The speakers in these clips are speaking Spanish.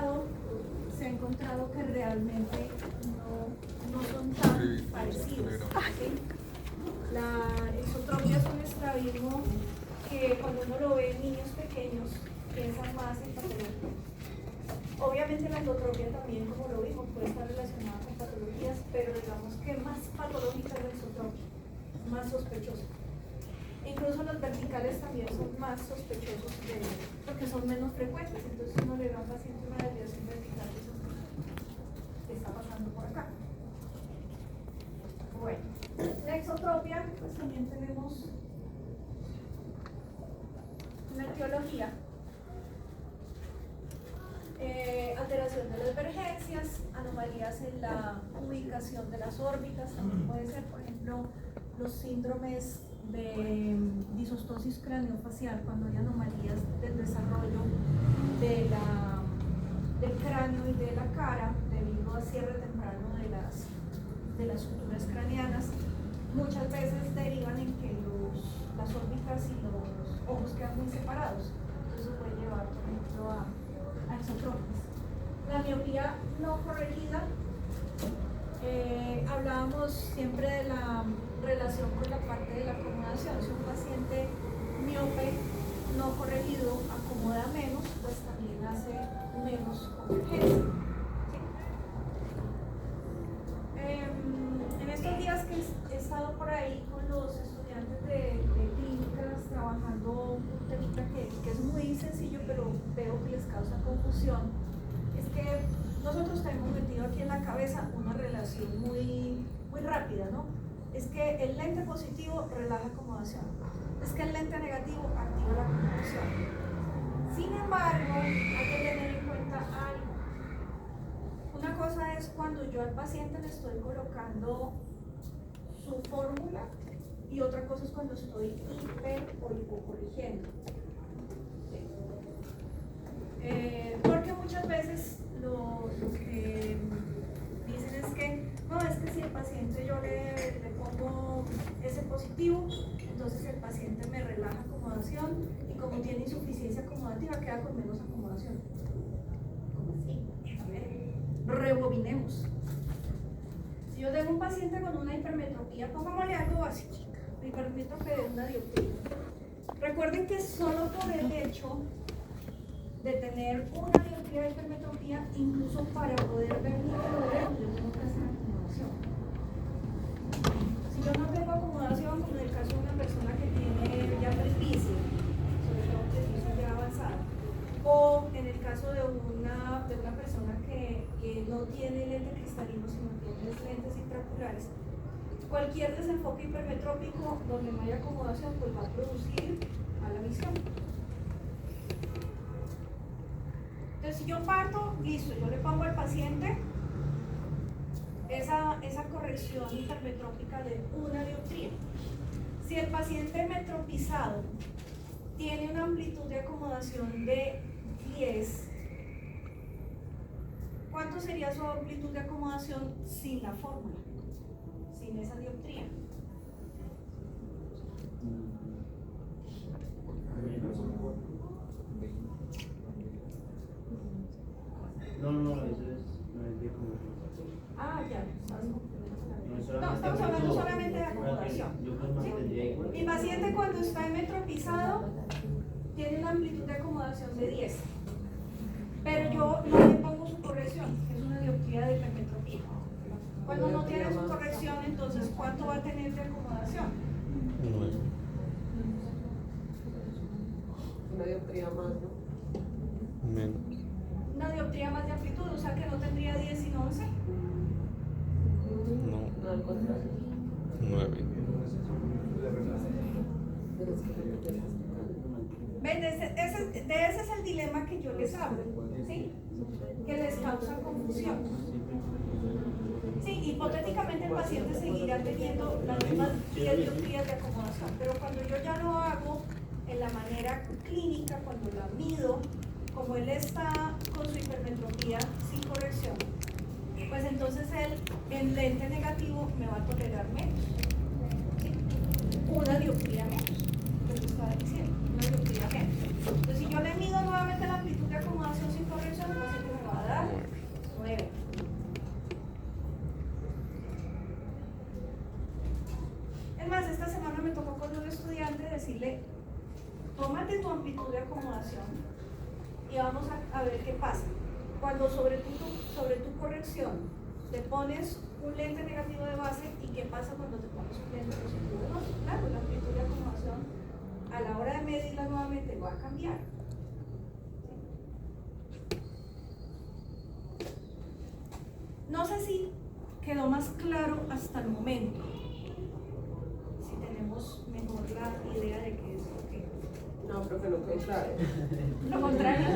lado se ha encontrado que realmente no son tan parecidos. ¿Sí? La exotropia es un estrabismo que cuando uno lo ve en niños pequeños piensan más en patología. Obviamente la endotropia también, como lo vimos, puede estar relacionada con patologías, pero digamos que más patológica es la exotropia, más sospechosa. Incluso los verticales también son más sospechosos porque son menos frecuentes. Entonces uno le da a un paciente una desviación vertical y eso que está pasando por acá. Bueno, la exotropia, pues también tenemos una etiología. Alteración de las divergencias, anomalías en la ubicación de las órbitas, también puede ser, por ejemplo, los síndromes de disostosis craneofacial, cuando hay anomalías del desarrollo del cráneo y de la cara debido a cierre temprano de las suturas craneanas, muchas veces derivan en que las órbitas y los ojos quedan muy separados. Eso puede llevar, por ejemplo, a exotropias. La miopía no corregida, hablábamos siempre de la relación con la parte de la acomodación. Si un paciente miope no corregido acomoda menos, pues también hace menos convergencia. ¿Sí? En estos días que he estado por ahí con los estudiantes de clínicas trabajando un temita que es muy sencillo, pero veo que les causa confusión, es que nosotros tenemos metido aquí en la cabeza una relación muy rápida, ¿no? Es que el lente positivo relaja acomodación, es que el lente negativo activa la acomodación. Sin embargo, hay que tener en cuenta algo. Una cosa es cuando yo al paciente le estoy colocando su fórmula y otra cosa es cuando estoy hiper o hipocorrigiendo. Porque muchas veces lo que dicen es que no, es que si el paciente yo le pongo ese positivo, entonces el paciente me relaja acomodación y como tiene insuficiencia acomodativa queda con menos acomodación. ¿Cómo así? A ver, rebobinemos. Si yo tengo un paciente con una hipermetropía, pongámosle algo básico, la hipermetropía de una dioptría. Recuerden que solo por el hecho de tener una dioptría de hipermetropía, incluso para poder ver mi color, yo tengo que hacer acomodación. Si yo no tengo acomodación, como en el caso de una persona que tiene ya presbicia, sobre todo presbicia ya avanzada, o en el caso de una persona que no tiene lente cristalino, sino tiene lentes intraoculares, cualquier desenfoque hipermetrópico donde no haya acomodación, pues va a producir mala visión. Entonces, si yo parto, listo, yo le pongo al paciente esa corrección hipermetrópica de una dioptría. Si el paciente metropizado tiene una amplitud de acomodación de 10, ¿cuánto sería su amplitud de acomodación sin la fórmula? Sin esa dioptría. No, eso es de acomodación. Ah, ya. No, estamos hablando solamente de acomodación. ¿Sí? Mi paciente cuando está metropizado tiene una amplitud de acomodación de 10. Pero yo no le pongo su corrección, que es una dioptría de hipermetropía. Cuando no tiene su corrección, entonces, ¿cuánto va a tener de acomodación? 9. Una dioptría más, ¿no? Menos. Una dioptría más de amplitud, o sea que no tendría 10 sino 11. No. No, al contrario. 9. Pero es que ¿Ven? De ese es el dilema que yo les hablo, ¿sí? Que les causa confusión. Sí, hipotéticamente el paciente seguirá teniendo las mismas 10 dioptrías de acomodación, pero cuando yo ya lo hago en la manera clínica, cuando la mido, como él está con su hipermetropía sin corrección, pues entonces él en lente negativo me va a tolerar menos, ¿sí? Una dioptría menos, lo que estaba diciendo, una dioptría menos. Entonces si yo le mido nuevamente la amplitud de acomodación sin corrección, el paciente me va a decirle, tómate tu amplitud de acomodación y vamos a ver qué pasa. Cuando sobre tu corrección te pones un lente negativo de base, ¿y qué pasa cuando te pones un lente positivo de base? Claro, la amplitud de acomodación a la hora de medirla nuevamente va a cambiar. No sé si quedó más claro hasta el momento. Si tenemos mejor la idea de qué es lo que... No, profe, no quedó claro. Lo contrario.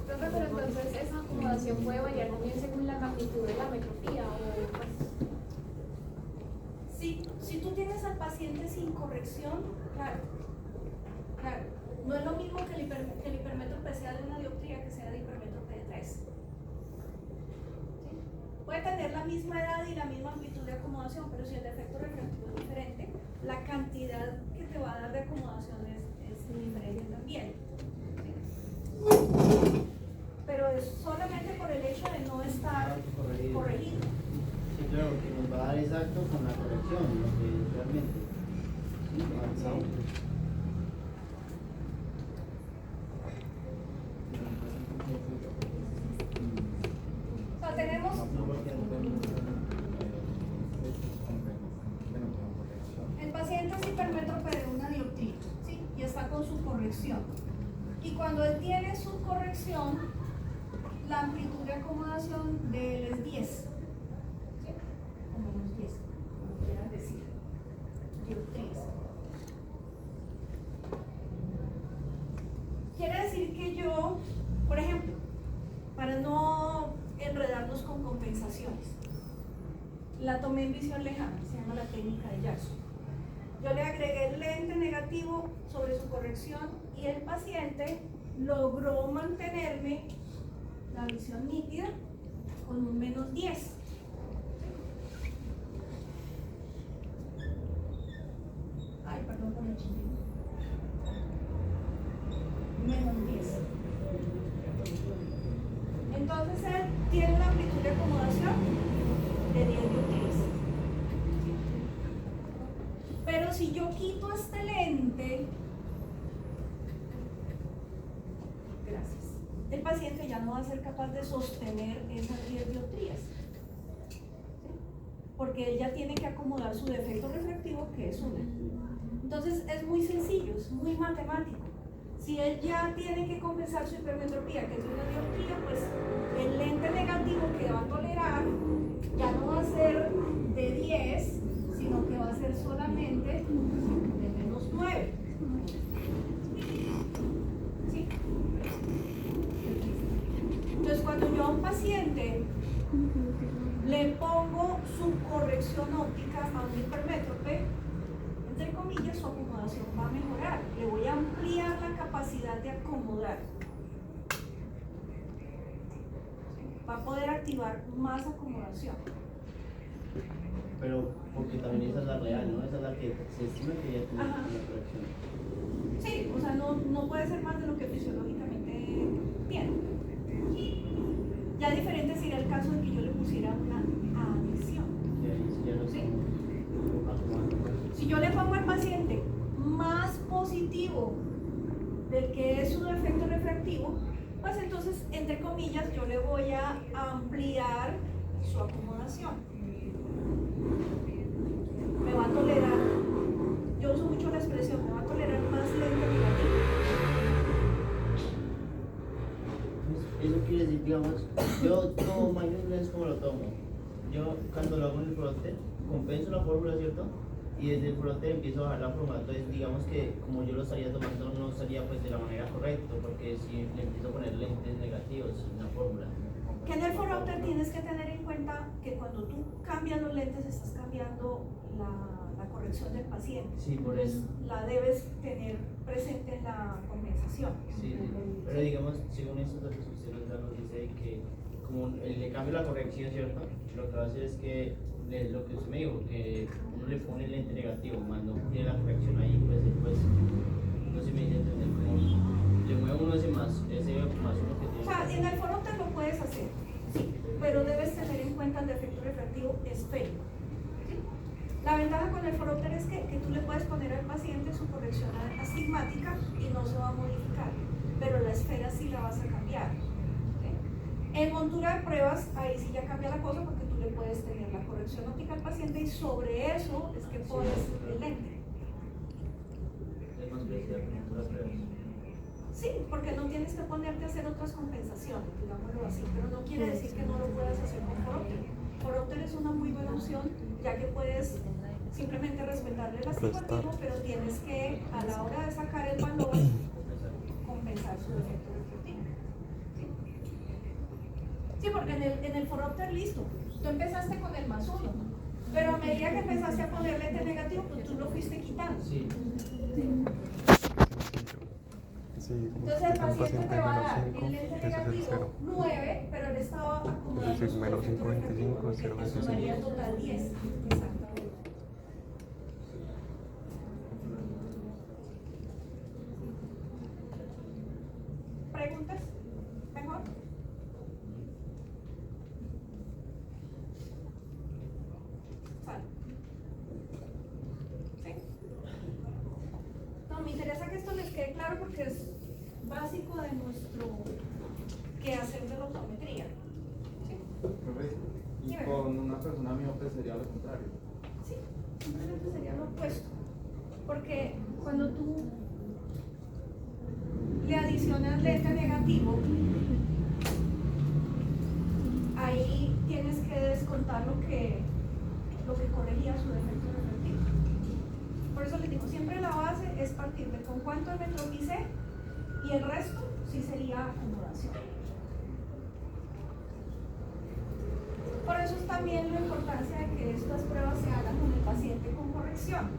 Profe, pero entonces esa acomodación puede variar también según la magnitud de la metropía o pues... Si tú tienes al paciente sin corrección, claro, no es lo mismo que el hipermetro P sea de una dioptría que sea de hipermetro P de 3. ¿Sí? Puede tener la misma edad y la misma amplitud de acomodación, pero si el defecto refractivo es diferente, la cantidad que te va a dar de acomodación es diferente también. ¿Sí? Pero es solamente por el hecho de no estar corregido. Sí, claro, que nos va a dar exacto con la corrección, lo que realmente. Sí, avanzamos. O sea, tenemos el paciente es hipermétrope de una dioptría, ¿sí? Y está con su corrección. Y cuando él tiene su corrección, la amplitud de acomodación de él es 10. ¿Sí? O menos 10, como quieran decir. Dioptrías. Quiere decir que yo, por ejemplo, para no enredarnos con compensaciones, la tomé en visión lejana, se llama la técnica de Jackson. Yo le agregué el lente negativo sobre su corrección y el paciente logró mantenerme la visión nítida con un menos 10. Ay, perdón por el chileno. Menos 10. Entonces él tiene una amplitud de acomodación de 10 dioptrías. Pero si yo quito este lente, gracias, el paciente ya no va a ser capaz de sostener esas 10 dioptrías. ¿Sí? Porque él ya tiene que acomodar su defecto refractivo, que es una. Entonces es muy sencillo, es muy matemático. Si él ya tiene que compensar su hipermetropía, que es una dioptría, pues el lente negativo que va a tolerar ya no va a ser de 10, sino que va a ser solamente de menos 9. ¿Sí? Entonces, cuando yo a un paciente le pongo su corrección óptica a un hipermétrope, entre comillas, su acomodación va a mejorar. Le voy a ampliar la capacidad de acomodar. Va a poder activar más acomodación. Pero porque también esa es la real, ¿no? Esa es la que se estima que ya tiene Ajá. una corrección. Sí, o sea, no puede ser más de lo que fisiológicamente tiene. Ya diferente sería el caso de que yo le pusiera una adhesión. Y ahí sí ya no Sí. estamos acomodando más. Si yo le pongo al paciente más positivo del que es su defecto refractivo, pues entonces, entre comillas, yo le voy a ampliar su acomodación. Me va a tolerar, yo uso mucho la expresión, me va a tolerar más lente negativo. Eso quiere decir, digamos, yo tomo Magnus Lens como lo tomo. Yo cuando lo hago en el fronte, compenso la fórmula, ¿cierto? Y desde el fronte empiezo a bajar la fórmula. Entonces, digamos que como yo lo estaría tomando, no estaría pues de la manera correcta, porque si le empiezo a poner lentes negativos en la fórmula. Que en el fronte tienes que tener en cuenta que cuando tú cambias los lentes, estás cambiando la corrección del paciente. Sí, por eso. La debes tener presente en la compensación. Sí, pero digamos, según estos datos que usted nos da, nos dice que como le cambio la corrección, ¿cierto? Lo que va a hacer es que, lo que usted me dijo, que uno le pone el lente negativo, más no tiene la corrección ahí, pues después, no sé si me dice entender, como le mueve uno ese más uno que tiene. O sea, en el fronte lo puedes hacer, sí, pero debes tener en cuenta el defecto refractivo esférico. ¿Sí? La ventaja con el foróptero es que tú le puedes poner al paciente su corrección astigmática y no se va a modificar, pero la esfera sí la vas a cambiar. ¿Sí? En montura de pruebas, ahí sí ya cambia la cosa porque tú le puedes tener la corrección óptica al paciente y sobre eso es que pones el lente. Es más precisa que montura de pruebas. Sí, porque no tienes que ponerte a hacer otras compensaciones, digámoslo así, pero no quiere decir que no lo puedas hacer con foróptero. Foróptero es una muy buena opción, ya que puedes simplemente respetarle el astigmatismo, pero tienes que, a la hora de sacar el balón, compensar su defecto refractivo. ¿Sí? Sí, porque en el foróptero, listo, tú empezaste con el +1, pero a medida que empezaste a poner lente negativo, pues tú lo fuiste quitando. Sí. Sí, como Entonces el si fuera un paciente te va a dar -5, el lente ese es el negativo 0. 9, pero él estaba acomodando Es decir, su menos defecto 5.25, refractivo, que te 0.25. sumaría total 10. Exactamente. ¿Preguntas? ¿Mejor? Sale. ¿Sí? No, me interesa que esto les quede claro porque es básico de nuestro quehacer de la optometría. ¿Sí? Profe, y Dime. con una persona miope sería lo contrario. Sí, simplemente sería lo opuesto. Porque cuando tú le adicionas lente negativo, ahí tienes que descontar lo que corregía su defecto refractivo. Por eso les digo, siempre la base es partir de con cuánto metropicé y el resto sí sería acomodación. Por eso es también la importancia de que estas pruebas se hagan con el paciente con corrección.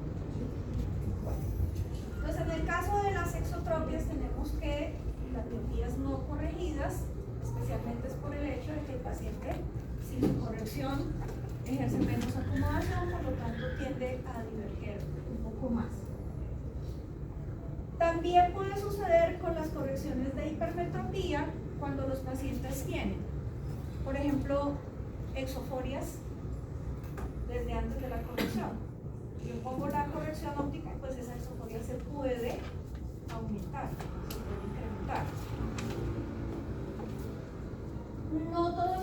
Entonces, en el caso de las exotropias tenemos que las miopías no corregidas, especialmente es por el hecho de que el paciente sin corrección ejerce menos acomodación, por lo tanto tiende a diverger un poco más. También puede suceder con las correcciones de hipermetropía cuando los pacientes tienen, por ejemplo, exoforias desde antes de la corrección. Yo pongo la corrección óptica, pues esa exoforia se puede aumentar, se puede incrementar. No todos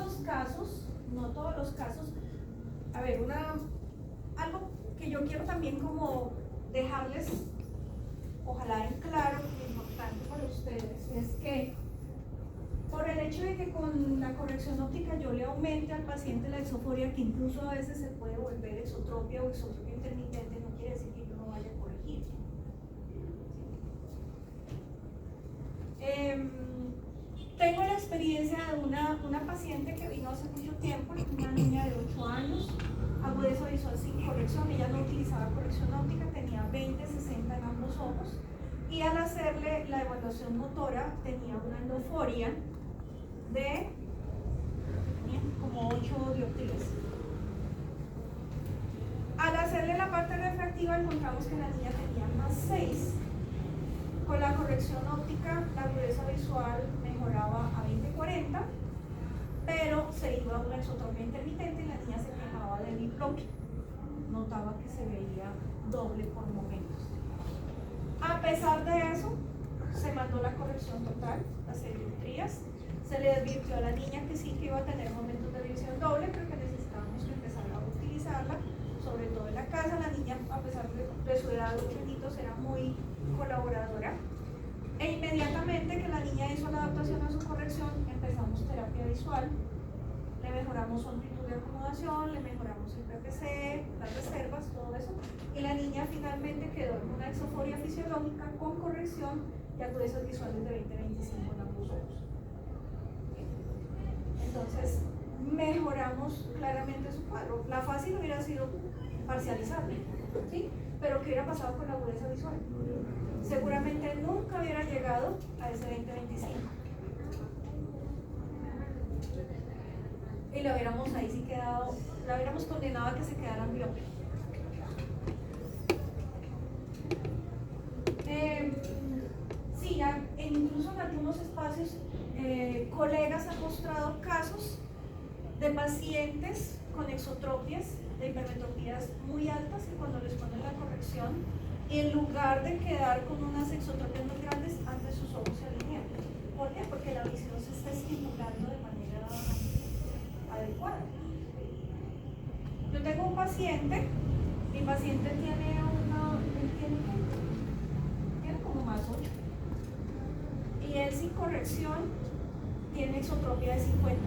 los casos. A ver, algo que yo quiero también como dejarles, ojalá en claro, importante para ustedes, es que por el hecho de que con la corrección óptica yo le aumente al paciente la exoforia, que incluso a veces se puede volver exotropia o exotropia intermitente, no quiere decir que yo no vaya a corregir. Tengo la experiencia de una paciente que vino hace mucho tiempo, una niña de 8 años, agudeza visual sin corrección. Ella no utilizaba corrección óptica, tenía 20/60 en ambos ojos, y al hacerle la evaluación motora tenía una endoforia de como 8 dioptrías. Al hacerle la parte refractiva encontramos que la niña tenía +6. Con la corrección óptica la agudeza visual mejoraba a 20/40, pero se iba a una exotropia intermitente y la niña se quejaba de diplopia. Notaba que se veía doble por momentos. A pesar de eso, se mandó la corrección total, las dioptrías. Se le advirtió a la niña que sí que iba a tener momentos de visión doble, pero que necesitábamos que empezar a utilizarla, sobre todo en la casa. La niña, a pesar de su edad de 8 añitos, era muy colaboradora. E inmediatamente que la niña hizo la adaptación a su corrección, empezamos terapia visual. Le mejoramos su amplitud de acomodación, le mejoramos el PPC, las reservas, todo eso. Y la niña finalmente quedó en una exoforia fisiológica con corrección y agudezas visuales de 20/25 en ambos ojos. Entonces, mejoramos claramente su cuadro. La fácil hubiera sido parcializarle, ¿sí? Pero ¿qué hubiera pasado con la agudeza visual? Seguramente nunca hubiera llegado a ese 20/25. Y lo hubiéramos ahí sí quedado, la hubiéramos condenado a que se quedara miope. Sí, incluso en algunos espacios, colegas han mostrado casos de pacientes con exotropias de hipermetropías muy altas y cuando les ponen la corrección, en lugar de quedar con unas exotropias muy grandes, antes sus ojos se alinean. ¿Por qué? Porque la visión se está estimulando de manera adecuada. Yo tengo un paciente, mi paciente tiene como más 8 y él sin corrección tiene exotropia de 50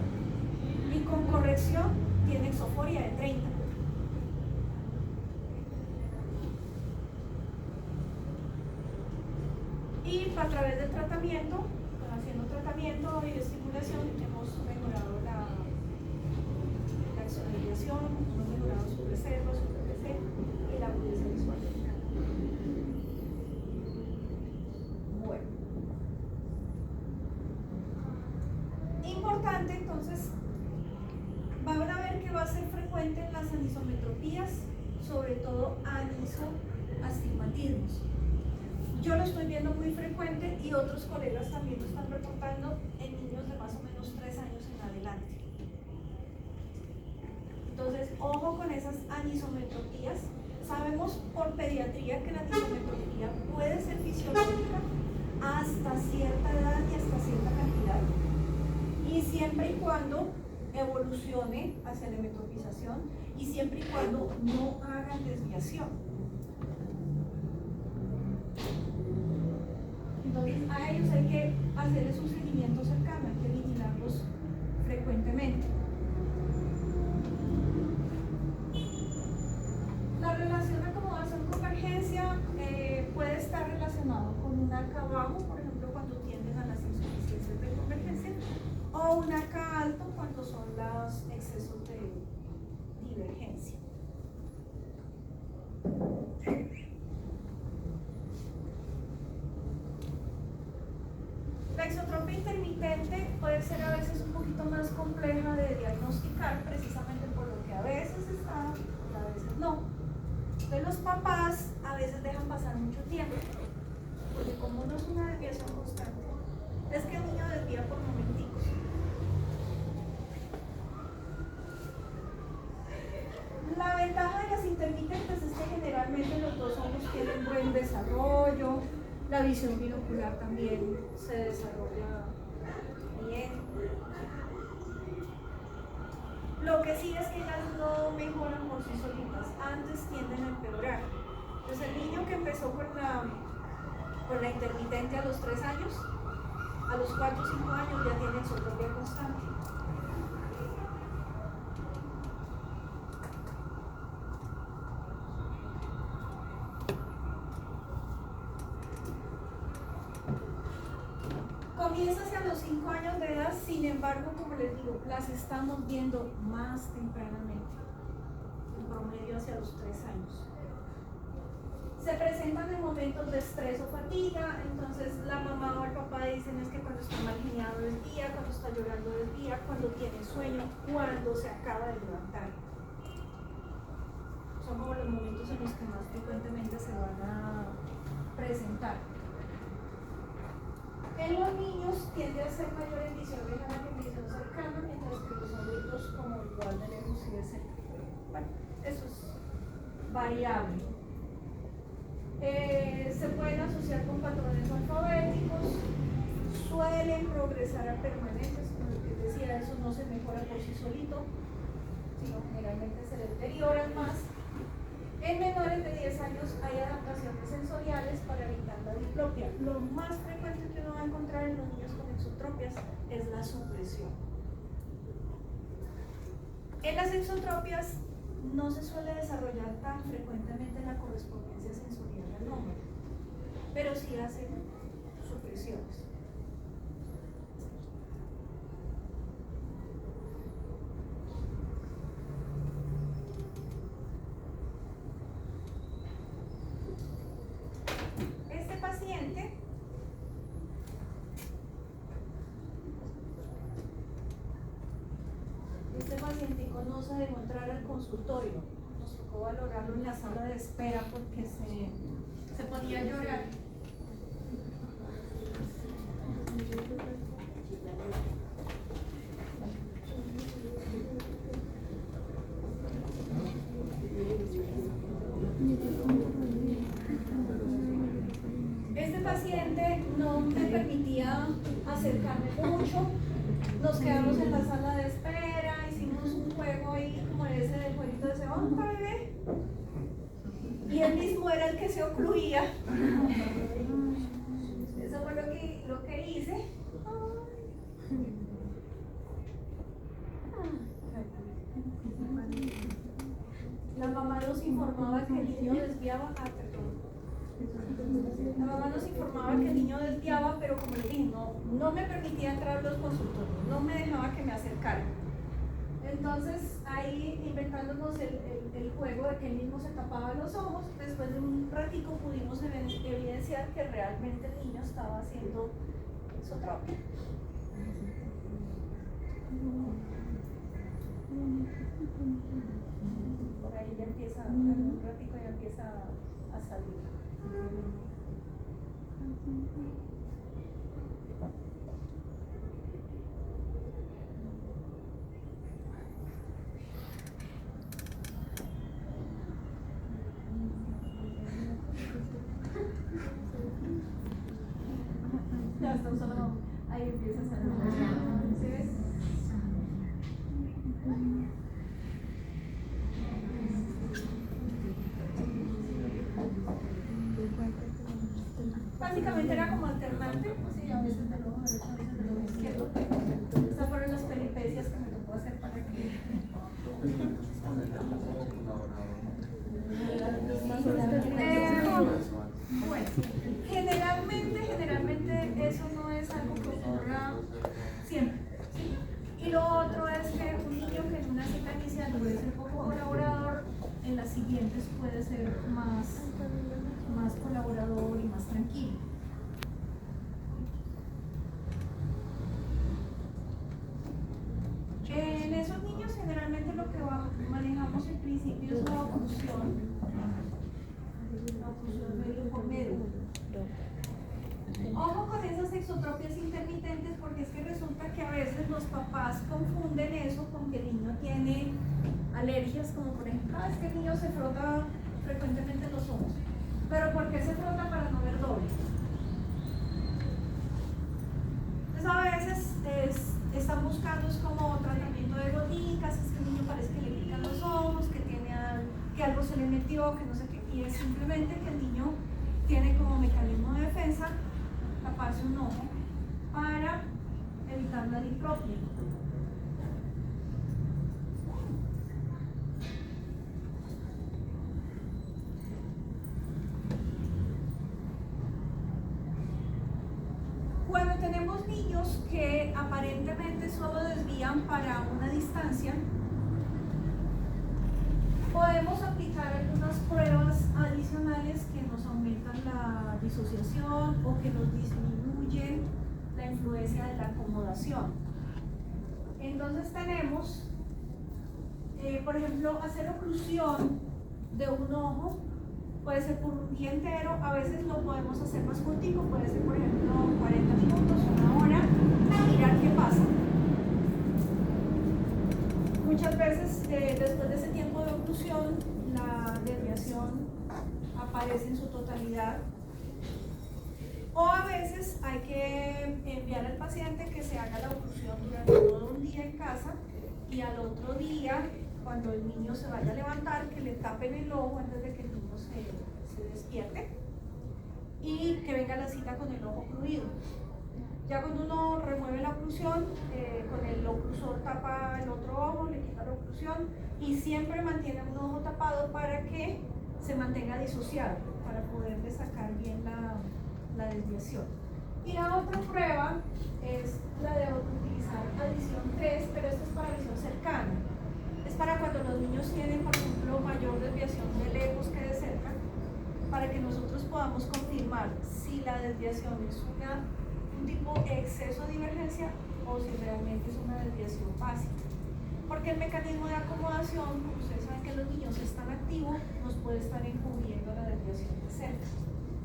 y con corrección tiene exoforia de 30. Y a través del tratamiento, haciendo tratamiento y estimulación, hemos mejorado la exonerización, hemos mejorado su reserva, su PPC y la agudeza visual. Bueno. Importante, entonces, van a ver que va a ser frecuente en las anisometropías, sobre todo anisoastigmatismos. Yo lo estoy viendo muy frecuente y otros colegas también lo están reportando en niños de más o menos 3 años en adelante. Entonces, ojo con esas anisometropías. Sabemos por pediatría que la anisometropía puede ser fisiológica hasta cierta edad y hasta cierta cantidad. Y siempre y cuando evolucione hacia la metropización y siempre y cuando no hagan desviación. Entonces a ellos hay que hacerles un seguimiento cercano, hay que vigilarlos frecuentemente. La relación de acomodación-convergencia puede estar relacionado con una acá abajo, por ejemplo cuando tienden a las insuficiencias de convergencia, o una acá alto cuando son los excesos de divergencia. La exotropia intermitente puede ser a veces un poquito más compleja de diagnosticar, precisamente por lo que a veces está y a veces no. Entonces los papás a veces dejan pasar mucho tiempo, porque como no es una desviación constante, es que el niño desvía por momenticos. La ventaja de las intermitentes es que generalmente los dos ojos tienen buen desarrollo, la visión binocular también se desarrolla bien. Lo que sí es que ellas no mejoran por sí solitas, antes tienden a empeorar. Entonces el niño que empezó con la intermitente a los 3 años, a los 4 o 5 años ya tiene exotropia constante. Comienza hacia los 5 años de edad, sin embargo, como les digo, las estamos viendo más tempranamente, en promedio hacia los 3 años. Se presentan en momentos de estrés o fatiga, entonces la mamá o el papá dicen es que cuando está mal geniado desvía, cuando está llorando desvía, cuando tiene sueño, cuando se acaba de levantar. Son como los momentos en los que más frecuentemente se van a presentar. En los niños tiende a ser mayor en visión lejana que en visión cercana, mientras que los adultos como igual de lejos y de cerca. Bueno, eso es variable. Se pueden asociar con patrones alfabéticos, suelen progresar a permanentes, como lo que decía, eso no se mejora por sí solito, sino generalmente se deterioran más. En menores de 10 años hay adaptaciones sensoriales para evitar la diplopia. Lo más frecuente que uno va a encontrar en los niños con exotropias es la supresión. En las exotropias no se suele desarrollar tan frecuentemente la correspondencia sensorial al nombre, pero sí hacen supresiones. Este pacientico no se dejó entrar al consultorio, nos tocó valorarlo en la sala de espera porque se podía llorar. permitía acercarme mucho. Nos quedamos en la sala de espera, hicimos un juego ahí como ese del jueguito de Sebonta, bebé. Y él mismo era el que se ocluía. Eso fue lo que hice. La mamá nos informaba que el niño desviaba. La mamá nos informaba que el niño desviaba, pero como le dije, no me permitía entrar a los consultorios, no me dejaba que me acercara. Entonces, ahí inventándonos el juego de que él mismo se tapaba los ojos, después de un ratico pudimos evidenciar que realmente el niño estaba haciendo exotropia. Por ahí ya empieza, en un ratico ya empieza a salir. Ya está solo, ahí empieza a salir. ¿Sí ves? Básicamente era como alternante, pues sí, a veces del ojo derecho, a veces del ojo izquierdo. Estas fueron las peripecias que me tocó hacer para que... Bueno, generalmente eso no es algo que ocurra siempre. ¿Sí? Y lo otro es que un niño que en una cita inicial puede ser poco colaborador, en las siguientes puede ser más colaborador y más tranquilo. En esos niños generalmente lo que manejamos en principio es la oclusión medio por medio. Ojo con esas exotropias intermitentes, porque es que resulta que a veces los papás confunden eso con que el niño tiene alergias, como por ejemplo, es que el niño se frota frecuentemente los ojos. ¿Pero por qué se frota? Para no ver doble. Entonces a veces están buscando como tratamiento de goticas, es que el niño parece que le pican los ojos, que algo se le metió, que no sé qué, y es simplemente que el niño tiene como mecanismo de defensa taparse un ojo para evitar la diplopia. Cuando tenemos niños que aparentemente solo desvían para una distancia, podemos aplicar algunas pruebas adicionales que nos aumentan la disociación o que nos disminuyen la influencia de la acomodación. Entonces tenemos, por ejemplo, hacer oclusión de un ojo. Puede ser por un día entero, a veces lo podemos hacer más cortico, puede ser por ejemplo 40 minutos, una hora, a mirar qué pasa. Muchas veces después de ese tiempo de oclusión, la desviación aparece en su totalidad. O a veces hay que enviar al paciente que se haga la oclusión durante todo un día en casa y al otro día, cuando el niño se vaya a levantar, que le tapen el ojo antes de que el niño se despierte y que venga la cita con el ojo ocluido. Ya cuando uno remueve la oclusión, con el oclusor tapa el otro ojo, le quita la oclusión y siempre mantiene un ojo tapado para que se mantenga disociado, para poderle sacar bien la desviación. Y la otra prueba es la de utilizar adición 3, pero esto es para visión cercana. Es para cuando los niños tienen, por ejemplo, mayor desviación de lejos que de cerca, para que nosotros podamos confirmar si la desviación es un tipo de exceso de divergencia o si realmente es una desviación básica. Porque el mecanismo de acomodación, como ustedes saben que los niños están activos, nos puede estar encubriendo la desviación de cerca.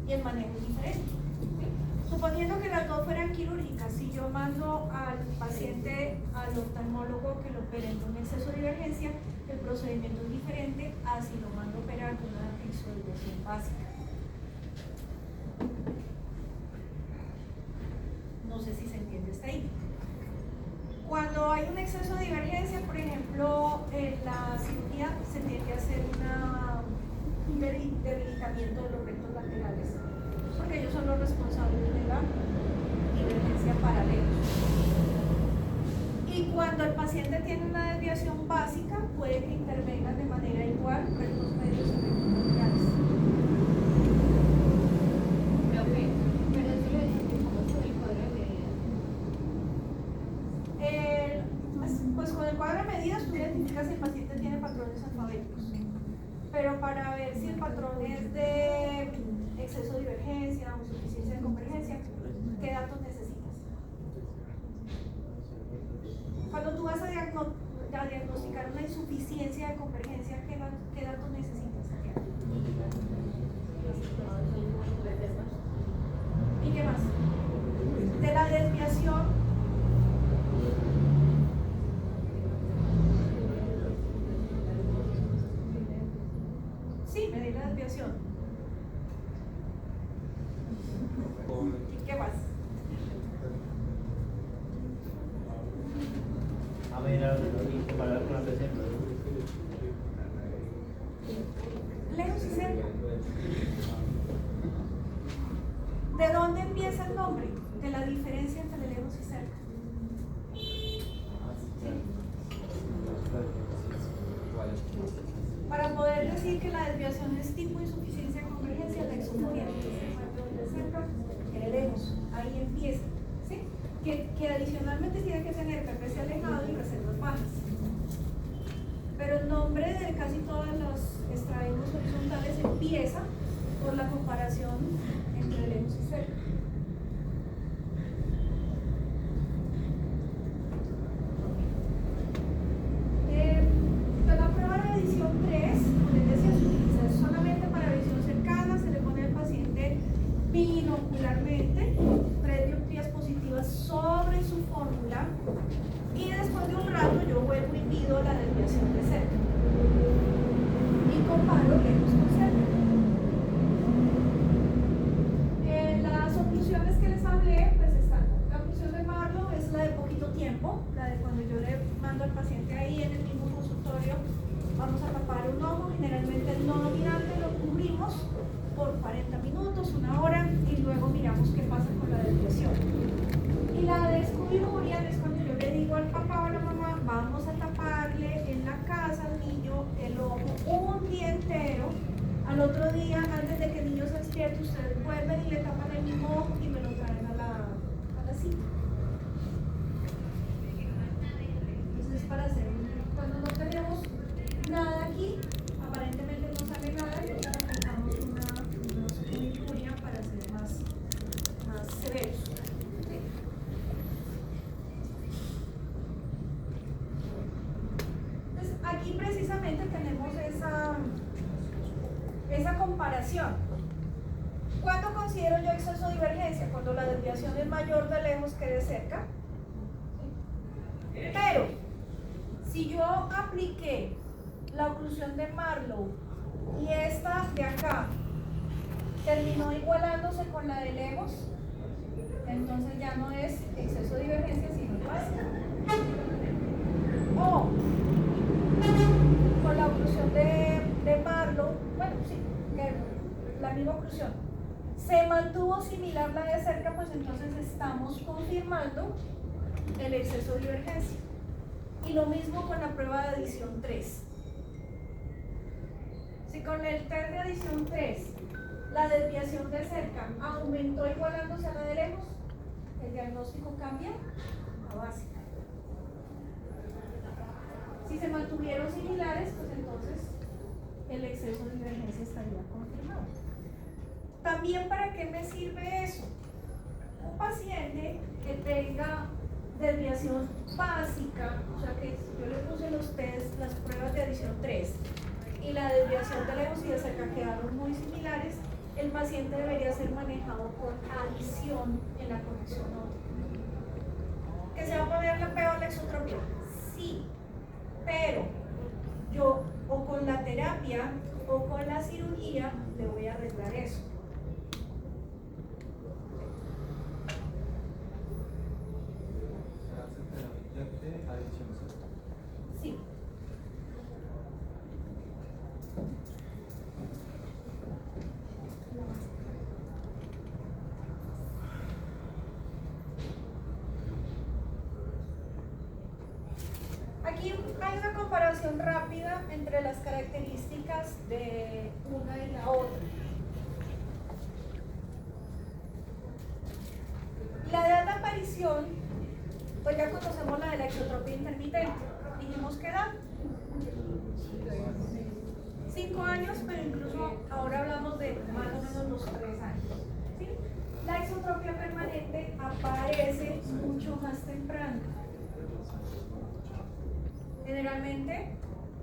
Y el manejo es diferente. ¿Sí? Suponiendo que las dos fueran quirúrgicas, si yo mando al paciente al oftalmólogo que lo opere en un exceso de divergencia, el procedimiento es diferente a si lo mando a operar con una exodivisión básica. sé si se entiende hasta ahí. Cuando hay un exceso de divergencia, por ejemplo, en la cirugía se tiene que hacer un debilitamiento de los rectos laterales, porque ellos son los responsables de la divergencia paralela. Y cuando el paciente tiene una desviación básica, puede que intervengan de manera igual rectos medios y rectos laterales. Pero eso lo identificamos con el cuadro de medidas. Pues con el cuadro de medidas tú identificas si el paciente tiene patrones alfabéticos. Pero para ver si el patrón es de exceso de divergencia o insuficiencia de convergencia, ¿qué datos necesitas? Cuando tú vas a diagnosticar una insuficiencia de convergencia, ¿qué datos necesitas? ¿Y qué más? De la desviación. Sí, medir la desviación. ¿Y qué más? A ver, y comparar con la presente. Lejos y cerca. ¿De dónde empieza el nombre? De la diferencia entre lejos y cerca. Para poder decir que la desviación es tipo insuficiencia de convergencia, la exofonía de cerca, el lejos. Ahí empieza. ¿Sí? Que adicionalmente tiene que tener PPC alejado y reservas bajas. Pero el nombre de casi todos los estradigmas horizontales empieza por la comparación entre lejos y cerca. La prueba de edición 3, como les decía, se utiliza solamente para visión cercana, se le pone al paciente binocularmente, 3 dioptrías positivas sobre su fórmula, y después de un rato yo vuelvo y mido la desviación de cerca y comparo lejos con cerca. Las oclusiones que les hablé, pues están. La oclusión de Marlow es la de poquito tiempo, la de cuando yo le mando al paciente ahí en el mismo consultorio, vamos a tapar un ojo, generalmente el no dominante lo cubrimos por 40 minutos, una hora, y luego miramos qué pasa con la desviación. Y la descubriría es cuando yo le digo al papá o a la mamá, vamos a taparle en la casa al niño el ojo un día entero. Al otro día, antes de que el niño se despierte, ustedes vuelven y le tapan el mismo ojo y me lo traen a la cita. Entonces, para hacer, cuando no tenemos nada aquí, aparentemente no sale nada, y necesitamos una injuria para ser más severos. Entonces, aquí precisamente tenemos esa comparación. ¿Cuándo considero yo exceso de divergencia? Cuando la desviación es mayor de lejos que de cerca. Pero, si yo apliqué la oclusión de Marlow y esta de acá terminó igualándose con la de lejos, entonces ya no es exceso de divergencia, sino básica. O con la oclusión de Marlow, bueno, sí, que la misma oclusión, se mantuvo similar la de cerca, pues entonces estamos confirmando el exceso de divergencia. Y lo mismo con la prueba de adición 3. Si con el test de adición 3 la desviación de cerca aumentó igualándose a la de lejos, el diagnóstico cambia a básica. Si se mantuvieron similares, pues entonces el exceso de divergencia estaría confirmado. También, ¿para qué me sirve eso? Un paciente que tenga desviación básica, o sea que yo le puse los test, las pruebas de adición 3 y la desviación de lejos y de cerca quedaron muy similares, el paciente debería ser manejado con adición en la corrección óptica. ¿Que se va a poner la peor la exotropía? Sí, pero yo o con la terapia o con la cirugía le voy a arreglar eso. Hay una comparación rápida entre las características de una y la otra. La edad de aparición, pues ya conocemos la de la exotropía intermitente. Dijimos que edad 5 años, pero incluso ahora hablamos de más o menos los 3 años. ¿Sí? La exotropía permanente aparece mucho más temprano. Generalmente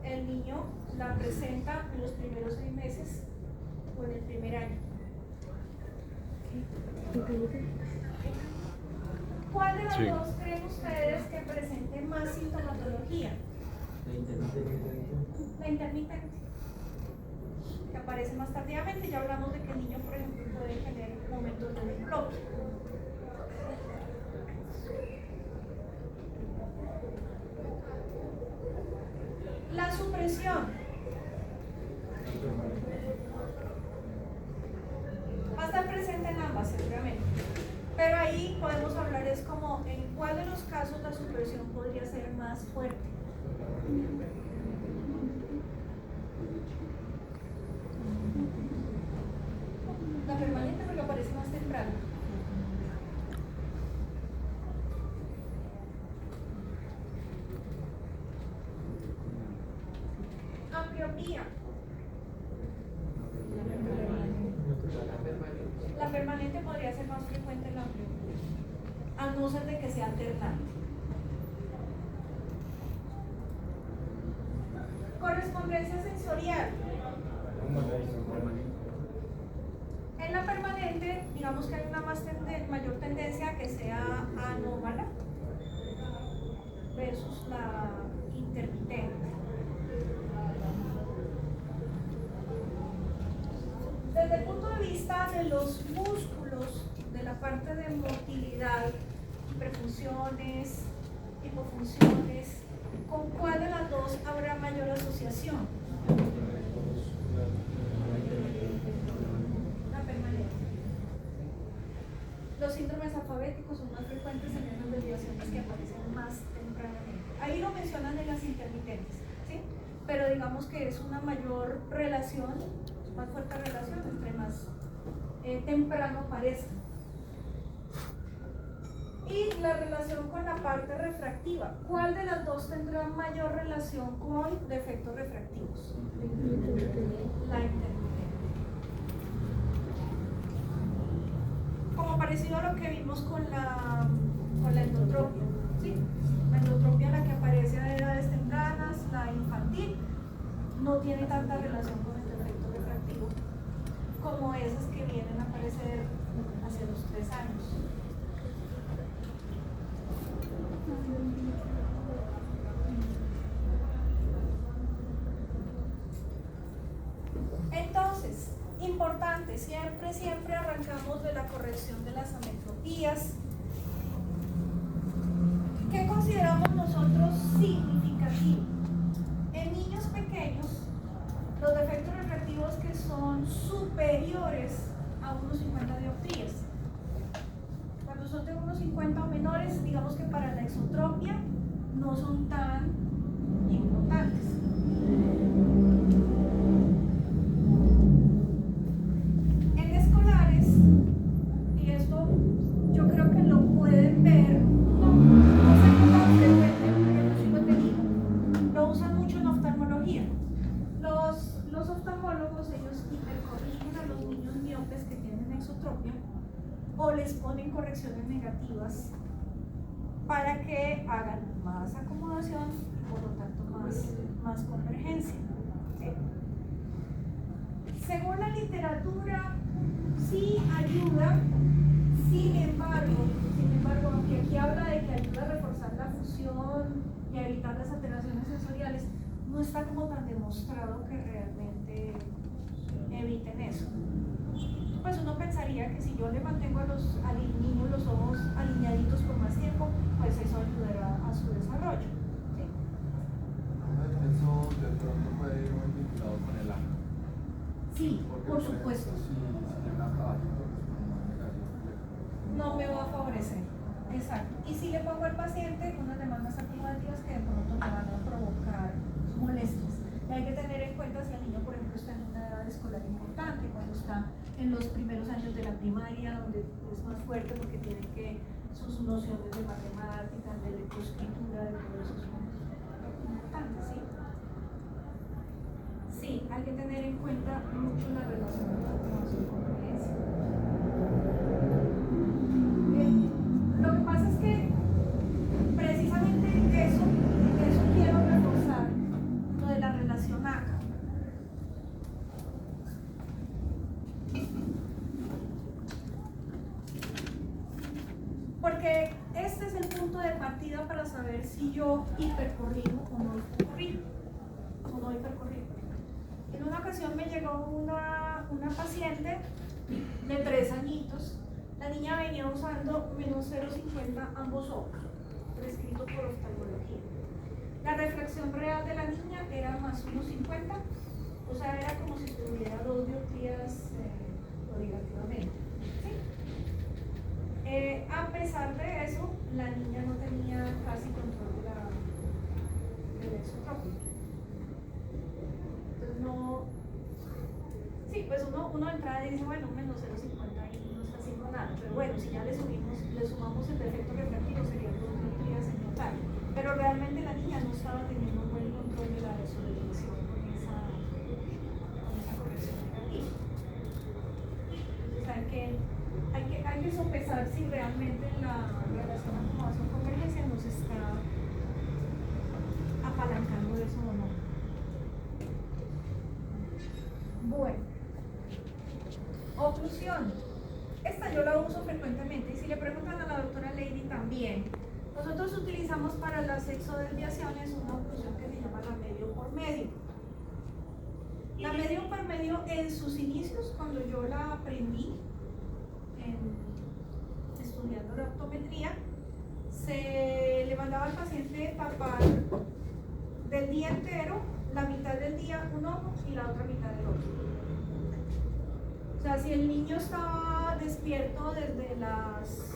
el niño la presenta en los primeros 6 meses o en el primer año. ¿Cuál de las dos creen ustedes que presente más sintomatología? La intermitente, que aparece más tardíamente. Ya hablamos de que el niño, por ejemplo, puede tener momentos de diplopia. La supresión va a estar presente en ambas, seguramente. Pero ahí podemos hablar es como en cuál de los casos la supresión podría ser más fuerte. La permanente porque aparece más temprano. Ambliopía. La permanente podría ser más frecuente en la ambliopía, a no ser de que sea alternante. Correspondencia sensorial. En la permanente, digamos que hay una mayor tendencia a que sea anómala versus la intermitente. Desde el punto de vista de los músculos, de la parte de motilidad, hiperfunciones, hipofunciones, ¿con cuál de las dos habrá mayor asociación? La permanente. Los síndromes alfabéticos son más frecuentes en esas desviaciones que aparecen más tempranamente. Ahí lo mencionan en las intermitentes, ¿sí? Pero digamos que es una mayor relación, más fuerte relación entre más temprano aparece. Y la relación con la parte refractiva. ¿Cuál de las dos tendrá mayor relación con defectos refractivos? La intermitente. Como parecido a lo que vimos con la endotropia, ¿sí? La endotropia, la que aparece a edades tempranas, la infantil, no tiene tanta relación con el defecto refractivo como esas que vienen a aparecer hacia los 3 años. Entonces, importante, siempre arrancamos de la corrección de las ametropías. ¿Qué consideramos nosotros significativo? En niños pequeños, los defectos refractivos que son superiores a unos 50 dioptrías. Cuando son de unos 50 o menores, digamos que para la exotropia no son tan importantes. En escolares, y esto yo creo que lo pueden ver, no sé tan frecuente, pero yo sí lo he tenido, lo usan mucho en oftalmología. Los oftalmólogos, ellos hipercorrigen a los niños miopes que tienen exotropia o les ponen correcciones negativas para que hagan más acomodación y por lo tanto más convergencia. ¿Sí? Según la literatura, sí ayuda, sin embargo, aunque aquí habla de que ayuda a reforzar la fusión y a evitar las alteraciones sensoriales, no está como tan demostrado que realmente eviten eso. Pues uno pensaría que si yo le mantengo al niño los ojos alineaditos por más tiempo, pues eso ayudará a su desarrollo. ¿Sí? Eso de pronto puede ir muy vinculado con el ajo. Sí, Porque, por supuesto. Si tiene una trabajito, pues no es negativo. No me va a favorecer. Exacto. Y si le pongo al paciente unas demandas acumulativas que de pronto le van a provocar molestias. Y hay que tener en cuenta si el niño, por ejemplo, está en una edad escolar importante, cuando está en los primeros años de la primaria, donde es más fuerte porque tiene que sus nociones de matemáticas, de lectoescritura, de todo eso son importantes, ¿sí? Sí, hay que tener en cuenta mucho la relación de la convivencia. Lo que pasa es que precisamente eso quiero reforzar, lo de la relación acá. Porque este es el punto de partida para saber si yo hipercorrijo o no hipercorrijo. En una ocasión me llegó una paciente de 3 añitos. La niña venía usando menos 0,50 ambos ojos, prescrito por oftalmología. La refracción real de la niña era más 1,50, o sea, era como si tuviera 2 dioptrías negativamente. ¿Sí? A pesar de eso, la niña no tenía casi control del exotrópico. Entonces no... Sí, pues uno de entrada dice, bueno, menos 0,50 y no está haciendo nada. Pero bueno, si ya le sumamos el defecto refractivo serían 2 dioptrías en total. Pero realmente la niña no estaba teniendo un buen control de la desorientación con esa corrección negativa. Entonces hay que sopesar si realmente la relación acomodación-convergencia nos está apalancando de eso o no. Bueno, oclusión. Esta yo la uso frecuentemente y si le preguntan a la doctora Lady también. Nosotros utilizamos para las exodesviaciones una oclusión que se llama la medio por medio. La medio por medio en sus inicios, cuando yo la aprendí, estudiando la optometría, se le mandaba al paciente tapar del día entero, la mitad del día un ojo y la otra mitad del otro. O sea, si el niño estaba despierto desde las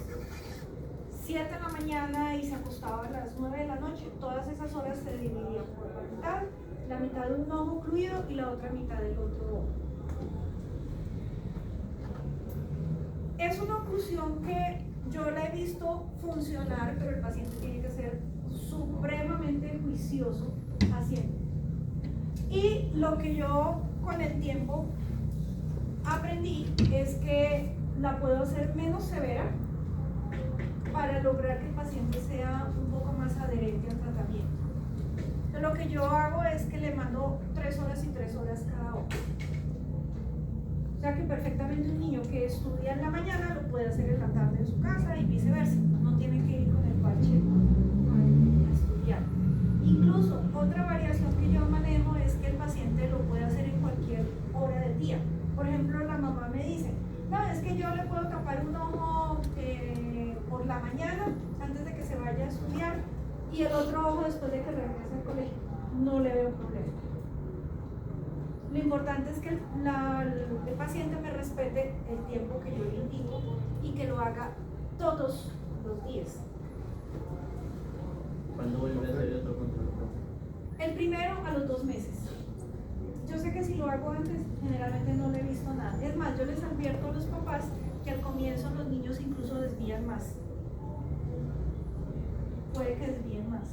7 de la mañana y se acostaba a las 9 de la noche, todas esas horas se dividían por la mitad de un ojo ocluido y la otra mitad del otro ojo. Es una oclusión que yo la he visto funcionar, pero el paciente tiene que ser supremamente juicioso haciendo. Y lo que yo con el tiempo aprendí es que la puedo hacer menos severa para lograr que el paciente sea un poco más adherente al tratamiento. Entonces, lo que yo hago es que le mando 3 horas y 3 horas cada hora. O sea que perfectamente un niño que estudia en la mañana lo puede hacer en la tarde en su casa y viceversa. No tiene que ir con el parche a estudiar. Incluso otra variación que yo manejo es que el paciente lo puede hacer en cualquier hora del día. Por ejemplo, la mamá me dice, no, es que yo le puedo tapar un ojo por la mañana antes de que se vaya a estudiar y el otro ojo después de que regrese al colegio. No le veo problema. Lo importante es que el paciente me respete el tiempo que yo le indico y que lo haga todos los días. ¿Cuándo vuelve a hacer otro control? El primero a los 2 meses. Yo sé que si lo hago antes, generalmente no le he visto nada. Es más, yo les advierto a los papás que al comienzo los niños incluso desvían más. Puede que desvíen más.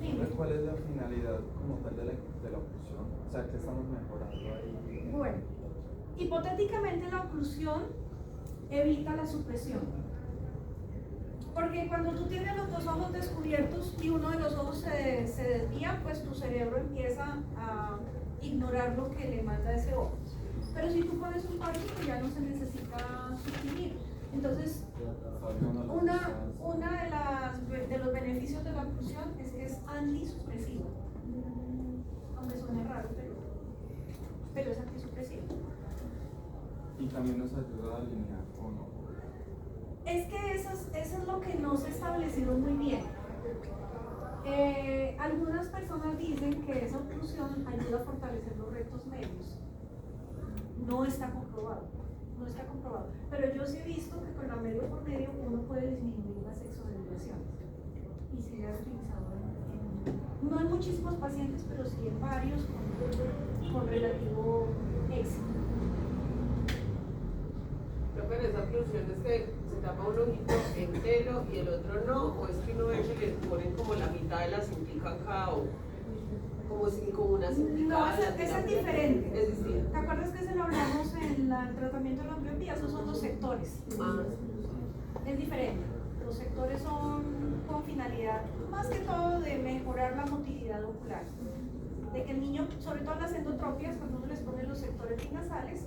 Sí. ¿Cuál es la finalidad como tal de la oclusión? O sea, ¿qué estamos mejorando ahí? Bueno, hipotéticamente la oclusión evita la supresión. Porque cuando tú tienes los 2 ojos descubiertos y uno de los ojos se desvía, pues tu cerebro empieza a ignorar lo que le manda ese ojo. Pero si tú pones un parche, pues ya no se necesita suprimir. Entonces, una de los beneficios de la oclusión es que es antisupresivo. Aunque suene raro, pero es antisupresivo. Y también nos ayuda a alinear o no. Es que eso es lo que no se ha establecido muy bien. Algunas personas dicen que esa oclusión ayuda a fortalecer los rectos medios. No está comprobado. no está comprobado. Pero yo sí he visto que con la medio por medio uno puede disminuir las sexodesviaciones. Y sí le he utilizado no en muchísimos pacientes, pero sí en varios con relativo éxito. Pero esa oclusión es que se tapa un ojito entero y el otro no, o es que uno ve que le ponen como la mitad de la cintica a cada ojo, como una cintica. No, esa es diferente. Es distinto. ¿Te acuerdas que se lo hablamos en el tratamiento de la ambliopía? Esos son los sectores. Es diferente. Los sectores son con finalidad, más que todo, de mejorar la motilidad ocular. De que el niño, sobre todo en las endotropias, cuando uno les pone los sectores binasales,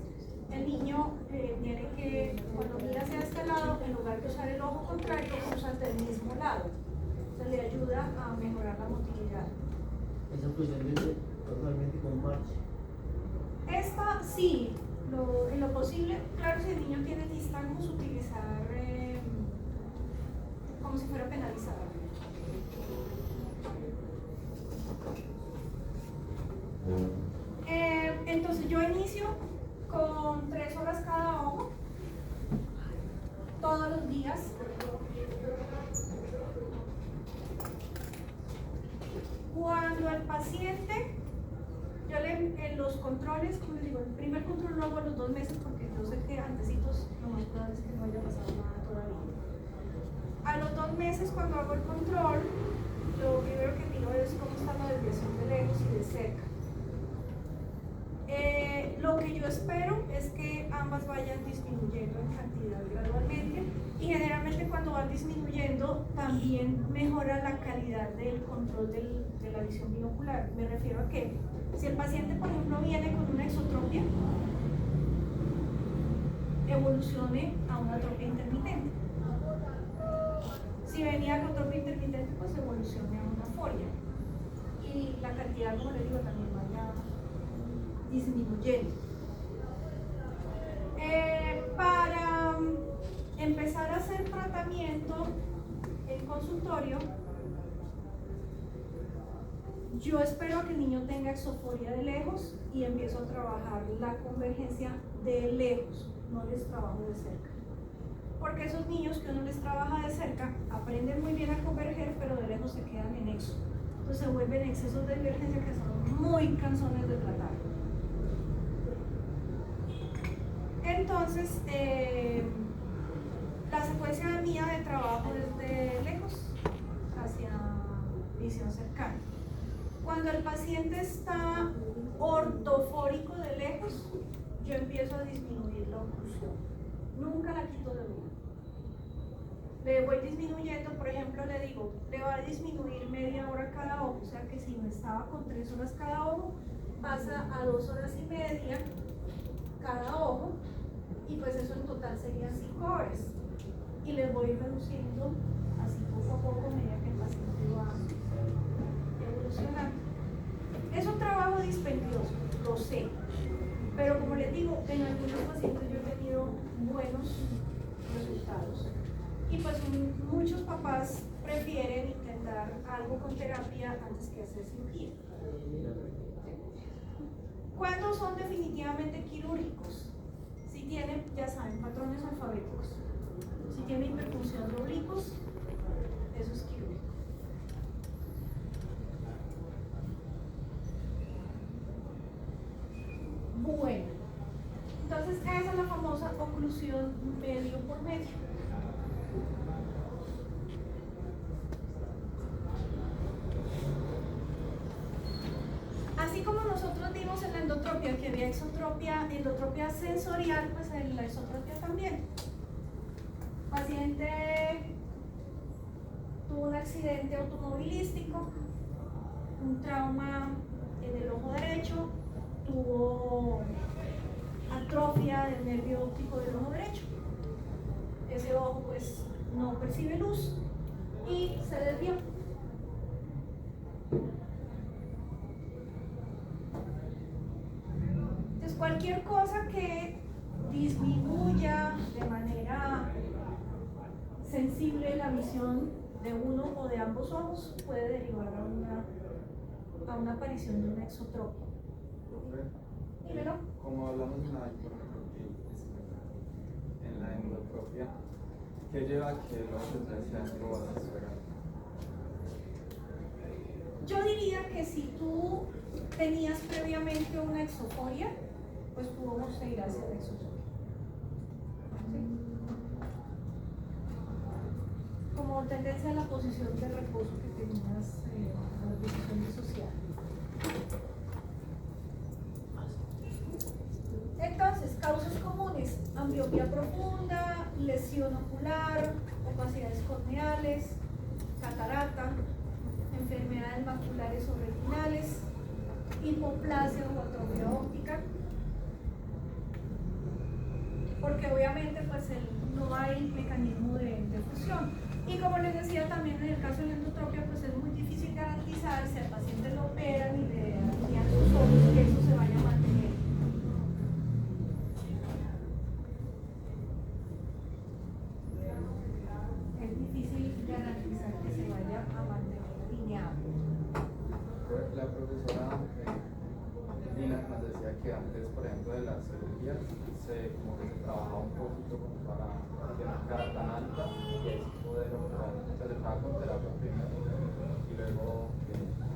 el niño tiene que, cuando mira hacia este lado, en lugar de usar el ojo contrario, usa del mismo lado. Entonces le ayuda a mejorar la motilidad. Esa oclusión es totalmente con parche. Esta sí, en lo posible, claro, si el niño tiene nistagmus, utilizar como si fuera penalizada. Entonces yo inicio con 3 horas cada ojo, todos los días. Cuando el paciente, en los controles, como les digo, el primer control lo hago a los 2 meses porque yo sé que antecitos lo más probable es que no haya pasado nada todavía. A los 2 meses, cuando hago el control, lo primero que miro es cómo está la desviación de lejos y de cerca. Lo que yo espero es que ambas vayan disminuyendo en cantidad gradualmente y generalmente cuando van disminuyendo también mejora la calidad del control de la visión binocular. Me refiero a que si el paciente, por ejemplo, viene con una exotropia, evolucione a una atropia intermitente. Si venía con atropia intermitente, pues evolucione a una aforia. Y la cantidad, como les digo, también vaya disminuyendo. Para empezar a hacer tratamiento en consultorio, yo espero que el niño tenga exoforia de lejos y empiezo a trabajar la convergencia de lejos, no les trabajo de cerca. Porque esos niños que uno les trabaja de cerca aprenden muy bien a converger, pero de lejos se quedan en eso. Entonces se vuelven excesos de divergencia que son muy cansones de tratar. Entonces, la secuencia mía de trabajo es de lejos hacia visión cercana. Cuando el paciente está ortofórico de lejos, yo empiezo a disminuir la oclusión. Nunca la quito de una. Le voy disminuyendo, por ejemplo, le digo, le va a disminuir media hora cada ojo, o sea que si no estaba con 3 horas cada ojo, pasa a 2 horas y media cada ojo, y pues eso en total serían 5 horas. Y les voy reduciendo así poco a poco a medida que el paciente va evolucionando. Es un trabajo dispendioso, lo sé, pero como les digo, en algunos pacientes yo he tenido buenos resultados. Y pues muchos papás prefieren intentar algo con terapia antes que hacer cirugía. ¿Cuándo son definitivamente quirúrgicos? Si tienen, ya saben, patrones alfabéticos. Si tienen hiperfunción de oblicuos, eso es quirúrgico. Bueno, entonces esa es la famosa oclusión medio por medio. Así como nosotros vimos en la endotropia que había exotropia, endotropia sensorial, pues en la exotropia también. Paciente tuvo un accidente automovilístico, un trauma en el ojo derecho, tuvo atrofia del nervio óptico del ojo derecho. Ese ojo pues no percibe luz y se desvió. Entonces cualquier cosa que disminuya de manera sensible la visión de uno o de ambos ojos puede derivar a una aparición de una exotropia. Dímelo. Como hablamos de la hipermetropía, una endotropia, ¿qué lleva a que los pacientes sean robados? Yo diría que si tú tenías previamente una exoforia, pues tu ojo se irá hacia la exoforia. ¿Sí? Como tendencia a la posición de reposo que tenías, a la posición disociada. Entonces, causas comunes: ambliopía profunda, lesión ocular, opacidades corneales, catarata, enfermedades maculares o retinales, hipoplasia o atrofia óptica, porque obviamente pues no hay mecanismo de fusión. Y como les decía también, en el caso de la endotropia pues es muy difícil garantizar si al paciente lo operan y le alinean sus ojos que eso se vaya a mantener. Es difícil garantizar que se vaya a mantener alineado. La profesora Lina nos decía que antes, por ejemplo, de las cirugías, como que se trabajaba un poquito como para que no quedara tan alta y así poder operar. Se trataba con terapia primero y luego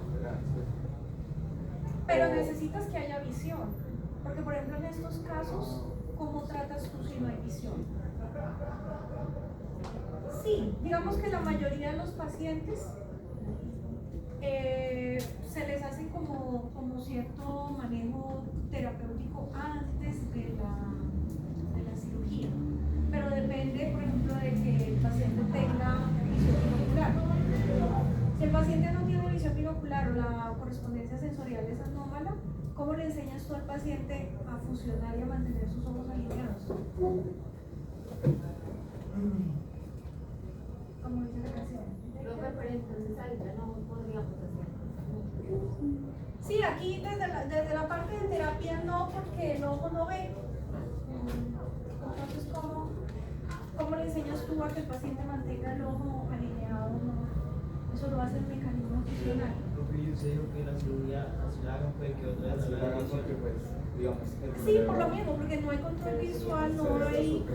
operación. Pero necesitas que haya visión, porque por ejemplo en estos casos, ¿cómo tratas tú si no hay visión? Sí, digamos que la mayoría de los pacientes se les hace como cierto manejo terapéutico antes de la cirugía, pero depende, por ejemplo, de que el paciente tenga visión binocular. Si el paciente no tiene visión binocular o la correspondencia sensorial es anómala, ¿cómo le enseñas tú al paciente a fusionar y a mantener sus ojos alineados? Como dice la canción. Pero entonces ahorita no podríamos hacer. Sí, aquí desde la parte de terapia no, porque el ojo no ve. Entonces, ¿cómo le enseñas tú a que el paciente mantenga el ojo alineado? No? Eso lo hace el mecanismo funcional. Yo sé que la cirugía así la hagan, puede que otra vez Así la lo hagan hagan porque, pues, digamos que el Sí, por lo problema- mismo, porque no hay control visual, no se hay.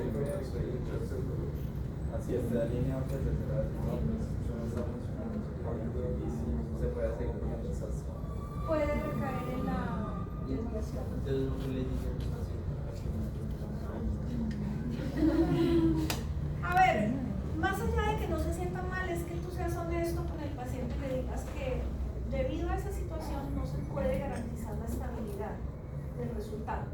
Así está alineado, pues se será así, no, pues eso no está funcionando y sí se puede seguir poniendo esas. Puede recaer en la desviación. Entonces, lo que le dicen a los A ver, más allá de que no se sientan mal, es que tú seas honesto con el paciente y le digas que debido a esa situación no se puede garantizar la estabilidad del resultado.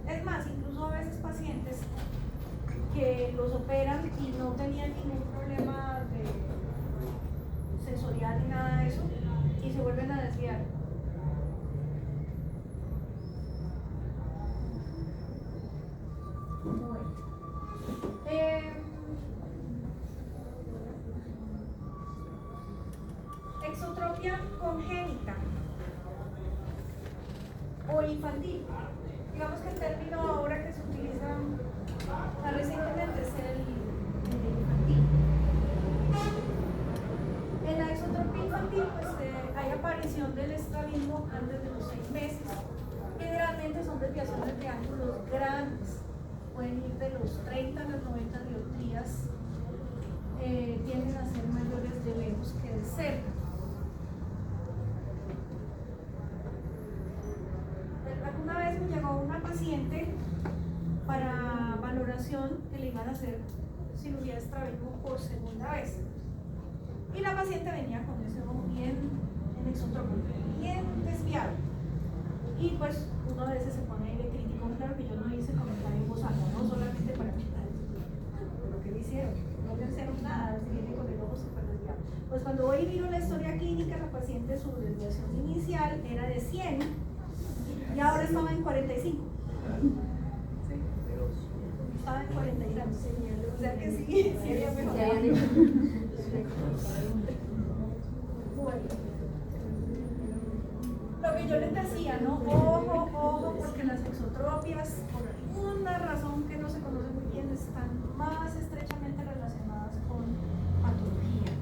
Es más, incluso a veces pacientes que los operan y no tenían ningún problema sensorial ni nada de eso y se vuelven a desviar. Bueno. Exotropia congénita o infantil. Digamos que el término ahora que se utiliza más recientemente es el infantil. En la exotropia infantil pues, hay aparición del estrabismo antes de los 6 meses. Generalmente son desviaciones de ángulos grandes, pueden ir de los 30 a las 90 dioptrías, tienden a ser mayores de lejos que de cerca. Alguna vez me llegó una paciente para valoración que le iban a hacer cirugía de estrabismo por segunda vez. Y la paciente venía con ese ojo bien en exotropia, bien desviado. Y pues uno a veces se pone ahí de crítico. Claro que yo no hice comentario en voz alta, no solamente para quitar lo que le hicieron. No le hicieron nada, se viene con el ojo súper desviado. Pues cuando hoy vino la historia clínica, la paciente, su desviación inicial era de 100 y ahora estaba en 45. Sí. Estaba en 40 y tantos. O sea que sí, sí había mejorado. Bueno. Lo que yo les decía, ¿no? Ojo, porque las exotropias, por alguna razón que no se conoce muy bien, están más estrechamente relacionadas con patología.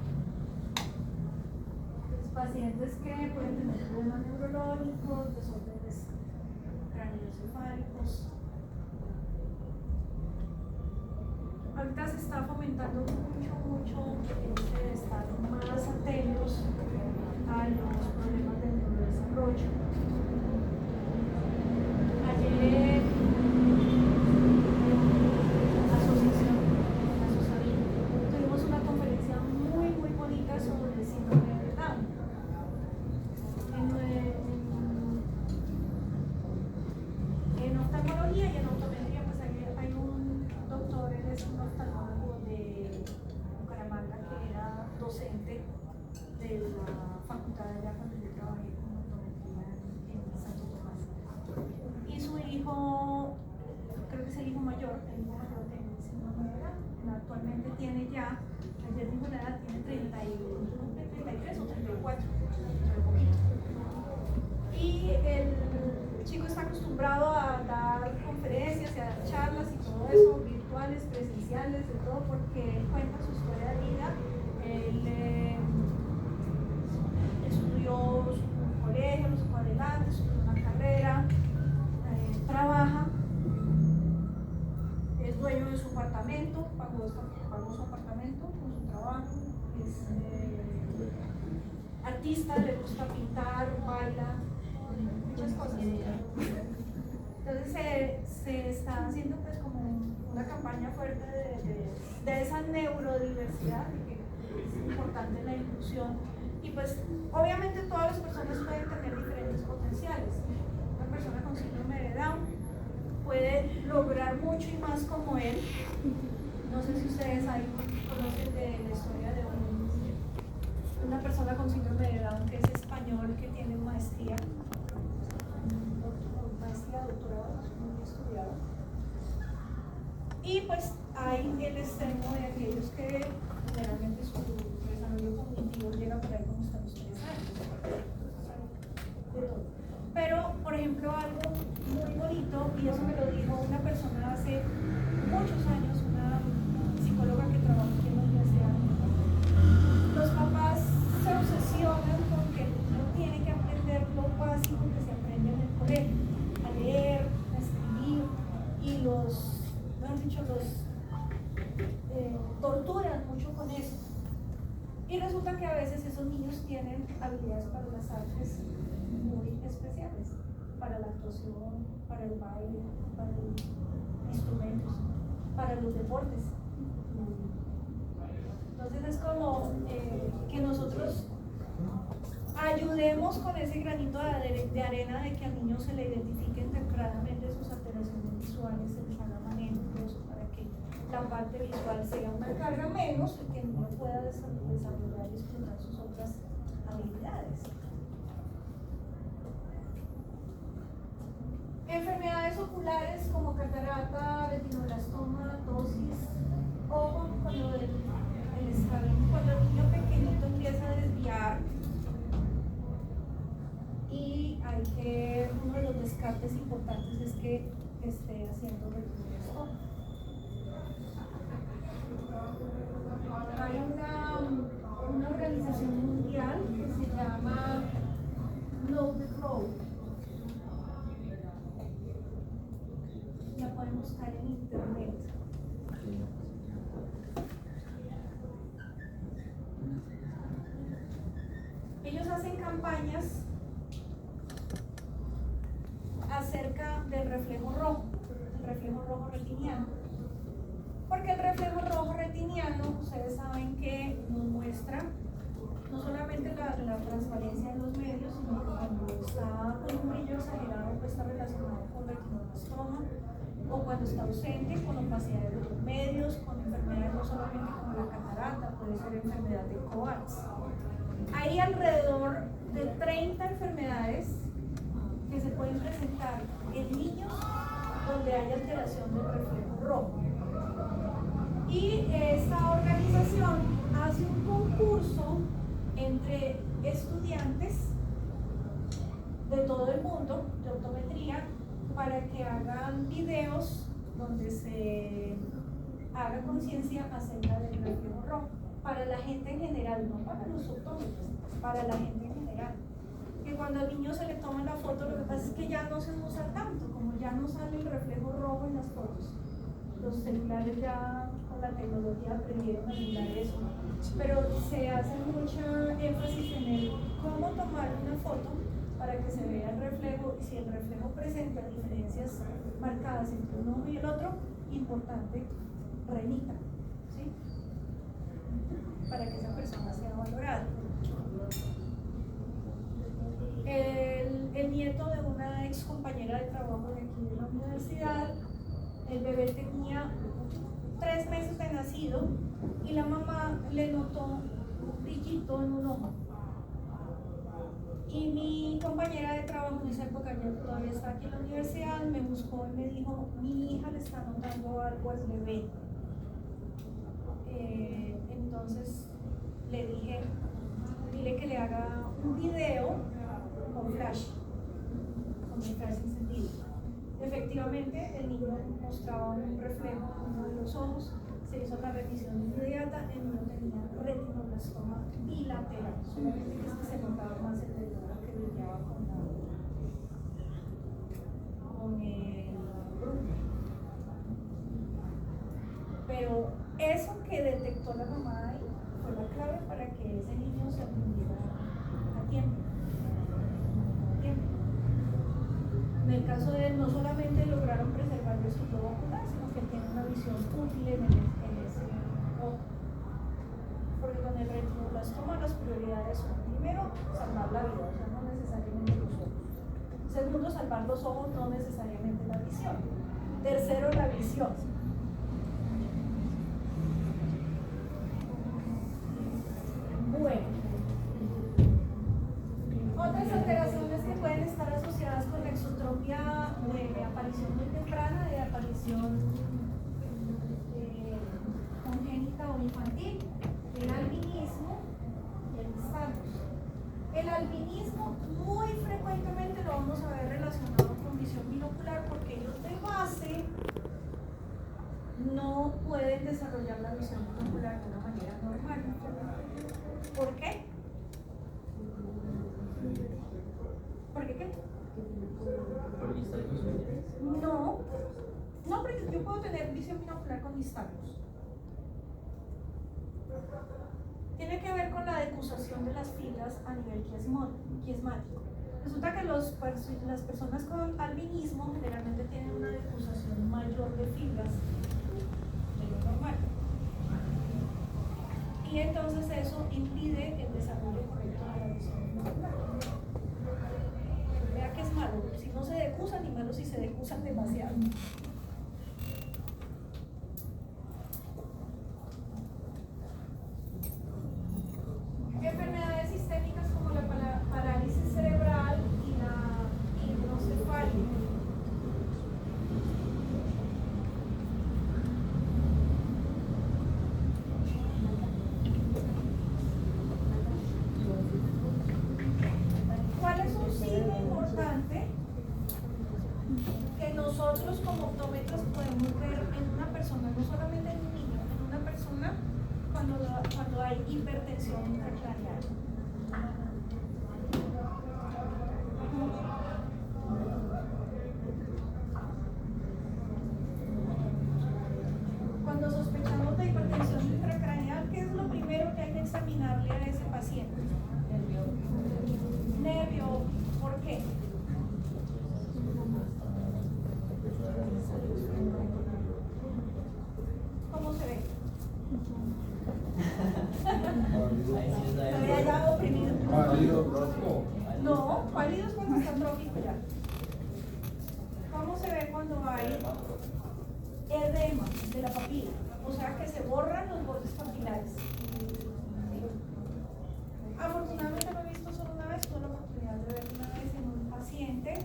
Los pacientes que pueden tener problemas neurológicos, desórdenes craneoencefálicos. se está fomentando mucho de estar más atentos a los problemas del neurodesarrollo. Ayer tuvimos una conferencia muy bonita sobre el síndrome de Down. En oftalmología y en optometría, pues hay un doctor, él es un oftalmólogo de Bucaramanga que era docente de la facultad de allá cuando yo trabajé como optometría en Santo Tomás. Y su hijo, creo que es el hijo mayor tiene síndrome de Down. Actualmente tiene ya, ayer dijo la edad, tiene 33 o 34, y el chico está acostumbrado a dar conferencias y a dar charlas y todo eso, virtuales, presenciales, de todo, porque él cuenta su historia de vida. Él estudió su colegio, lo sacó adelante, estudió una carrera, trabaja, es dueño de su apartamento, pagó su apartamento con su trabajo, es artista, le gusta pintar, baila, muchas cosas. Entonces se está haciendo pues como una campaña fuerte de esa neurodiversidad, que es importante la inclusión. Y pues obviamente todas las personas pueden tener diferentes potenciales. Una persona con síndrome de Down puede lograr mucho y más como él. No sé si ustedes ahí conocen de la historia de una persona con síndrome de Down que es español, que tiene maestría, doctorado, muy estudiado. Y pues hay el extremo de aquellos que generalmente su desarrollo cognitivo llega por ahí como hasta los 3 años. Pero, por ejemplo, algo muy bonito, y eso me lo dijo una persona hace muchos años, una psicóloga que trabajó aquí en la universidad. Los papás se obsesionan con que el niño tiene que aprender lo básico que se aprende en el colegio, a leer, a escribir, y los torturan mucho con eso. Y resulta que a veces esos niños tienen habilidades para las artes muy especiales, para la actuación, para el baile, para los instrumentos, para los deportes. Entonces es como que nosotros ayudemos con ese granito de arena de que al niño se le identifiquen tempranamente sus alteraciones visuales, se les haga manejo, para que la parte visual sea una carga menos y que el niño pueda desarrollar y explotar sus otras habilidades. Enfermedades oculares como catarata, retinoblastoma, tosis, ojo con lo del escalón, cuando el niño pequeñito empieza a desviar, y uno de los descartes importantes es que esté haciendo retinoblastoma. Hay una organización mundial que se llama Know the Road. La pueden buscar en internet. Ellos hacen campañas acerca del reflejo rojo, el reflejo rojo retiniano. Porque el reflejo rojo retiniano, ustedes saben que nos muestra no solamente la transparencia de los medios, sino que cuando está con un brillo exagerado, pues está relacionado con retinoblastoma, o cuando está ausente, con opacidad de los medios, con enfermedades no solamente como la catarata, puede ser enfermedad de Coats. Hay alrededor de 30 enfermedades que se pueden presentar en niños donde hay alteración del reflejo rojo. Y esta organización hace un concurso entre estudiantes de todo el mundo de optometría para que hagan videos donde se haga conciencia acerca del reflejo rojo, para la gente en general, no para los optómetros, para la gente en general. Que cuando al niño se le toma la foto, lo que pasa es que ya no se usa tanto, como ya no sale el reflejo rojo en las fotos. Los celulares ya con la tecnología aprendieron a mirar eso, pero se hace mucha énfasis en el cómo tomar una foto para que se vea el reflejo, y si el reflejo presenta diferencias marcadas entre un ojo y el otro, importante, remita, ¿sí? Para que esa persona sea valorada. El nieto de una ex compañera de trabajo de aquí de la universidad, el bebé tenía 3 meses de nacido y la mamá le notó un brillito en un ojo. Y mi compañera de trabajo en esa época, ya todavía está aquí en la universidad, me buscó y me dijo, mi hija le está notando algo al bebé. Entonces le dije, dile que le haga un video con flash encendido. Efectivamente, el niño mostraba un reflejo en uno de los ojos, se hizo la revisión inmediata, el niño tenía retinoblastoma bilateral, solamente que se notaba más el dedo que brillaba con el bruto. Pero eso que detectó la mamá ahí fue la clave para que ese niño se atendiera a tiempo. En el caso de él, no solamente lograron preservarle su globo ocular, sino que él tiene una visión útil en ese ojo. Porque con el retinoblastoma las prioridades son, primero, salvar la vida, o sea, no necesariamente los ojos. Segundo, salvar los ojos, no necesariamente la visión. Tercero, la visión. Bueno. Otras alteraciones que pueden estar asociadas con la exotropia de aparición muy temprana, de aparición congénita o infantil, el albinismo y el nistagmus. El albinismo muy frecuentemente lo vamos a ver relacionado con visión binocular porque ellos de base no pueden desarrollar la visión binocular de una manera normal. ¿Por qué? ¿Por qué qué? Por nistagmus. No, porque yo puedo tener visión binocular con nistagmus. Tiene que ver con la decusación de las fibras a nivel quiasmático. Resulta que las personas con albinismo generalmente tienen una decusación mayor de fibras de lo normal. Y entonces eso impide el desarrollo correcto de la visión binocular. Vea que es malo, si no se decusan, y malo si se decusan demasiado. Enfermedades sistémicas como la parálisis cerebral y la hidrocefalia. ¿Cuál es un signo importante que nosotros como optómetros podemos ver en una persona, no solamente en un niño, en una persona cuando hay hipertensión intracraneal? Cuando sospechamos de hipertensión intracraneal, ¿qué es lo primero que hay que examinarle a ese paciente? Nervio. ¿Por qué? ¿Cómo se ve? Se ve ya oprimido. No, pálido es cuando está atrófico ya. ¿Cómo se ve cuando hay edema de la papila? O sea que se borran los bordes papilares. Afortunadamente lo he visto solo una vez, tuve la oportunidad de ver una vez en un paciente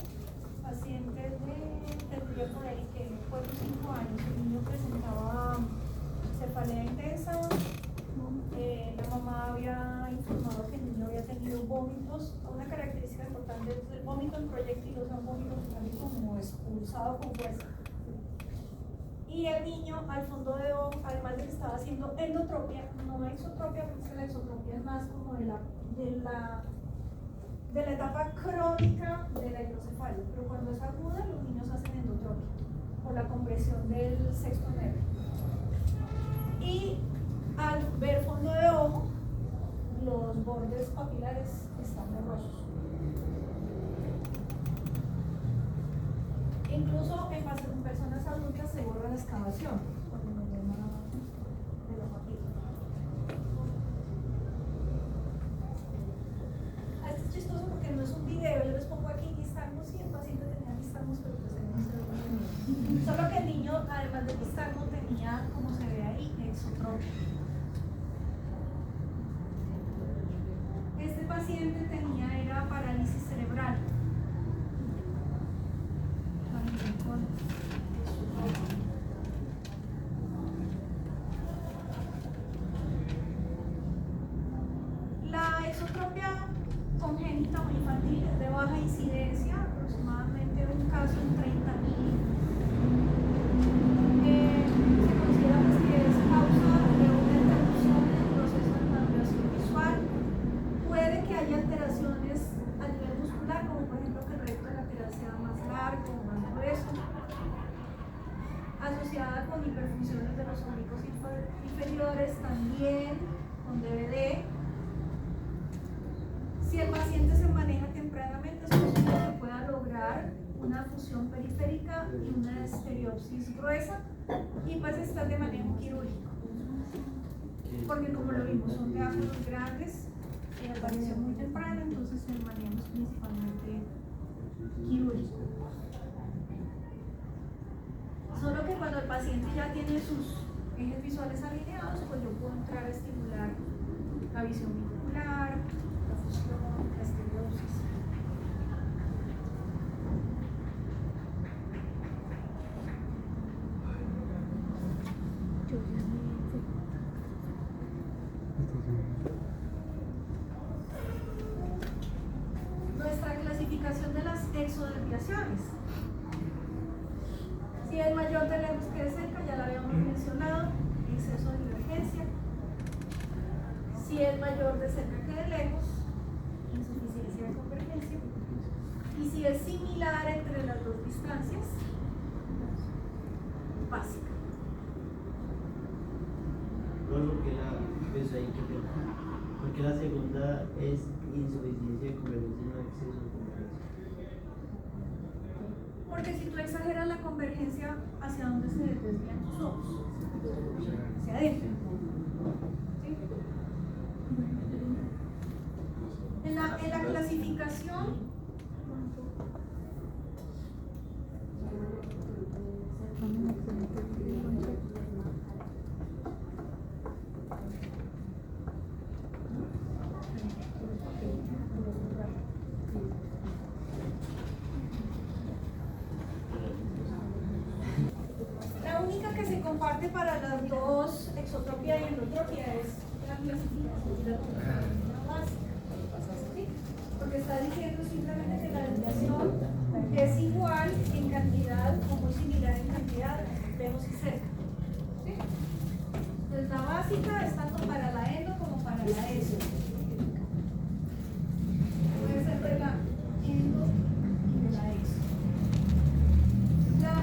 tendría por ahí que 4 o 5 años, el niño presentaba cefalea intensa, la mamá había informado que el niño había tenido vómitos. Una característica importante es el vómito en proyectil, o sea, un vómito que sale como expulsado con fuerza. Y el niño al fondo de ojo, además de que estaba haciendo endotropia, no exotropia, porque la exotropia es más como de la etapa crónica de la hidrocefalia, pero cuando es aguda los niños hacen endotropia por la compresión del sexto nervio. Y al ver fondo de ojo, los bordes papilares están borrosos. Incluso en personas adultas se borra la excavación por el problema de los papilas. Esto es chistoso porque no es un video, yo les pongo aquí nistagmus y el paciente tenía nistagmus, pero pues él no se lo tenía. Solo que el niño, además de nistagmus, tenía, como se ve ahí, exotropia. Este paciente era parálisis cerebral. También con exotropia. La exotropia congénita o infantil es de baja incidencia, aproximadamente un caso en 30.000. Se considera pues, que es causa de una interrupción en el proceso de maduración visual. Puede que haya alteraciones a nivel muscular, como por ejemplo que el recto lateral sea más largo o más grueso, asociada con hiperfunciones de los oblicuos inferiores, también con DVD. Si el paciente se maneja tempranamente, es posible que pueda lograr una fusión periférica y una estereopsis gruesa, y pues está de manejo quirúrgico. Porque como lo vimos, son diámetros grandes, aparición muy temprana, entonces el manejo es principalmente quirúrgico. Solo que cuando el paciente ya tiene sus ejes visuales alineados, pues yo puedo entrar a estimular la visión binocular, la fusión, la estereopsis. Nuestra clasificación de las exodesviaciones. Si es mayor de lejos que de cerca, ya la habíamos mencionado, exceso de divergencia. Si es mayor de cerca que de lejos, insuficiencia de convergencia. Y si es similar entre las dos distancias, básica. Porque la segunda es insuficiencia de convergencia y no exceso de convergencia. Porque si tú exageras la convergencia, ¿hacia dónde se desvían tus ojos? Hacia adentro. ¿Sí? En la clasificación, la única que se comparte para las dos, exotropia y endotropia, es la clasificación de la básica. ¿Sí? Porque está diciendo simplemente que la desviación es igual en cantidad o muy similar en cantidad, lejos y cerca. ¿Sí? Entonces la básica es tanto para la endo como para la exo. Puede ser de la endo y de la exo. La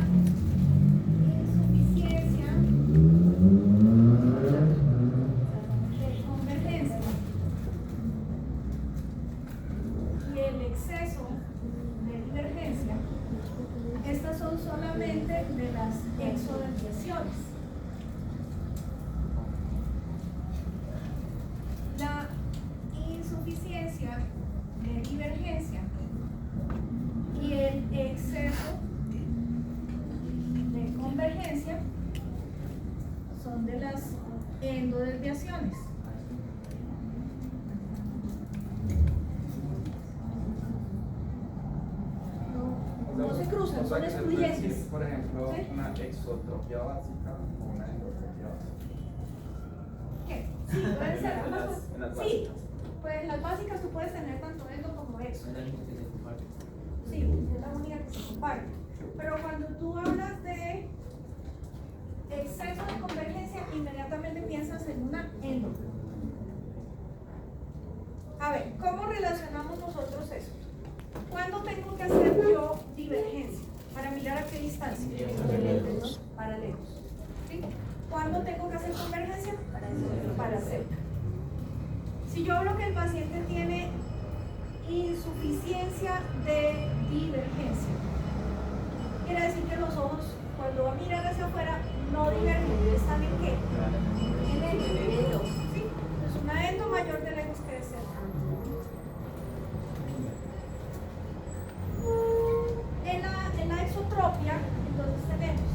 insuficiencia de convergencia y el exceso de divergencia, estas son solamente de las exodesviaciones. La insuficiencia de divergencia y el exceso de convergencia son de las endodesviaciones. No se cruzan, O sea, son que se puede decir, excluyentes. por ejemplo, ¿Sí? una exotropia básica o una endotropia básica. ¿Qué? Sí, pueden ser En ambas. las Sí, básicas. pues en las básicas tú puedes tener tanto endo como exo. Es la única que se comparte. Sí, es la única que se comparte. Pero cuando tú hablas de exceso de convergencia, inmediatamente piensas en una endo. A ver, ¿cómo relacionamos nosotros eso? ¿Cuándo tengo que hacer yo divergencia? ¿Para mirar a qué distancia? Paralelos. ¿Sí? ¿Cuándo tengo que hacer convergencia? Para cerca. Si yo hablo que el paciente tiene insuficiencia de divergencia, quiere decir que los ojos, cuando va a mirar hacia afuera, no divergen, están en qué? En el endo. ¿Sí? Es una endo mayor de lejos que de cerca. En la exotropia, entonces tenemos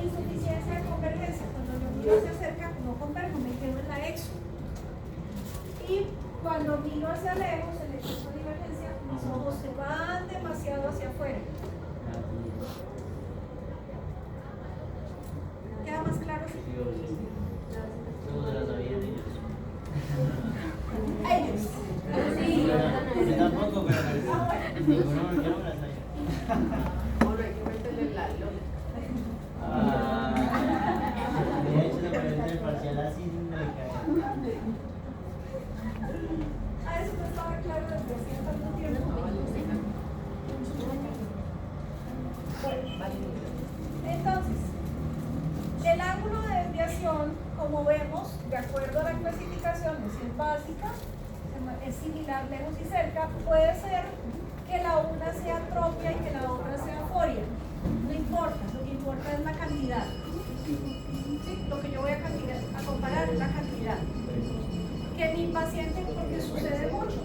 insuficiencia de convergencia. Cuando yo miro hacia cerca, no converjo, me quedo en la exo. Y cuando miro hacia lejos, el exceso de divergencia, mis ojos se van demasiado hacia afuera. ¿Queda más claro? ¿Cómo se la sabían ellos? Ellos. Sí. Yo tampoco, pero ninguno, yo no me la sabía. Bueno, hay que meterle la lógica. Había hecho la pregunta del parcial así sin no caer. Eso no estaba claro desde hacía tanto tiempo. Entonces, el ángulo de desviación, como vemos, de acuerdo a la clasificación, si es básica, es similar lejos y cerca, puede ser que la una sea tropia y que la otra sea foria. No importa, lo que importa es la cantidad. ¿Sí? Lo que yo voy a comparar es la cantidad. Que mi paciente, porque sucede mucho.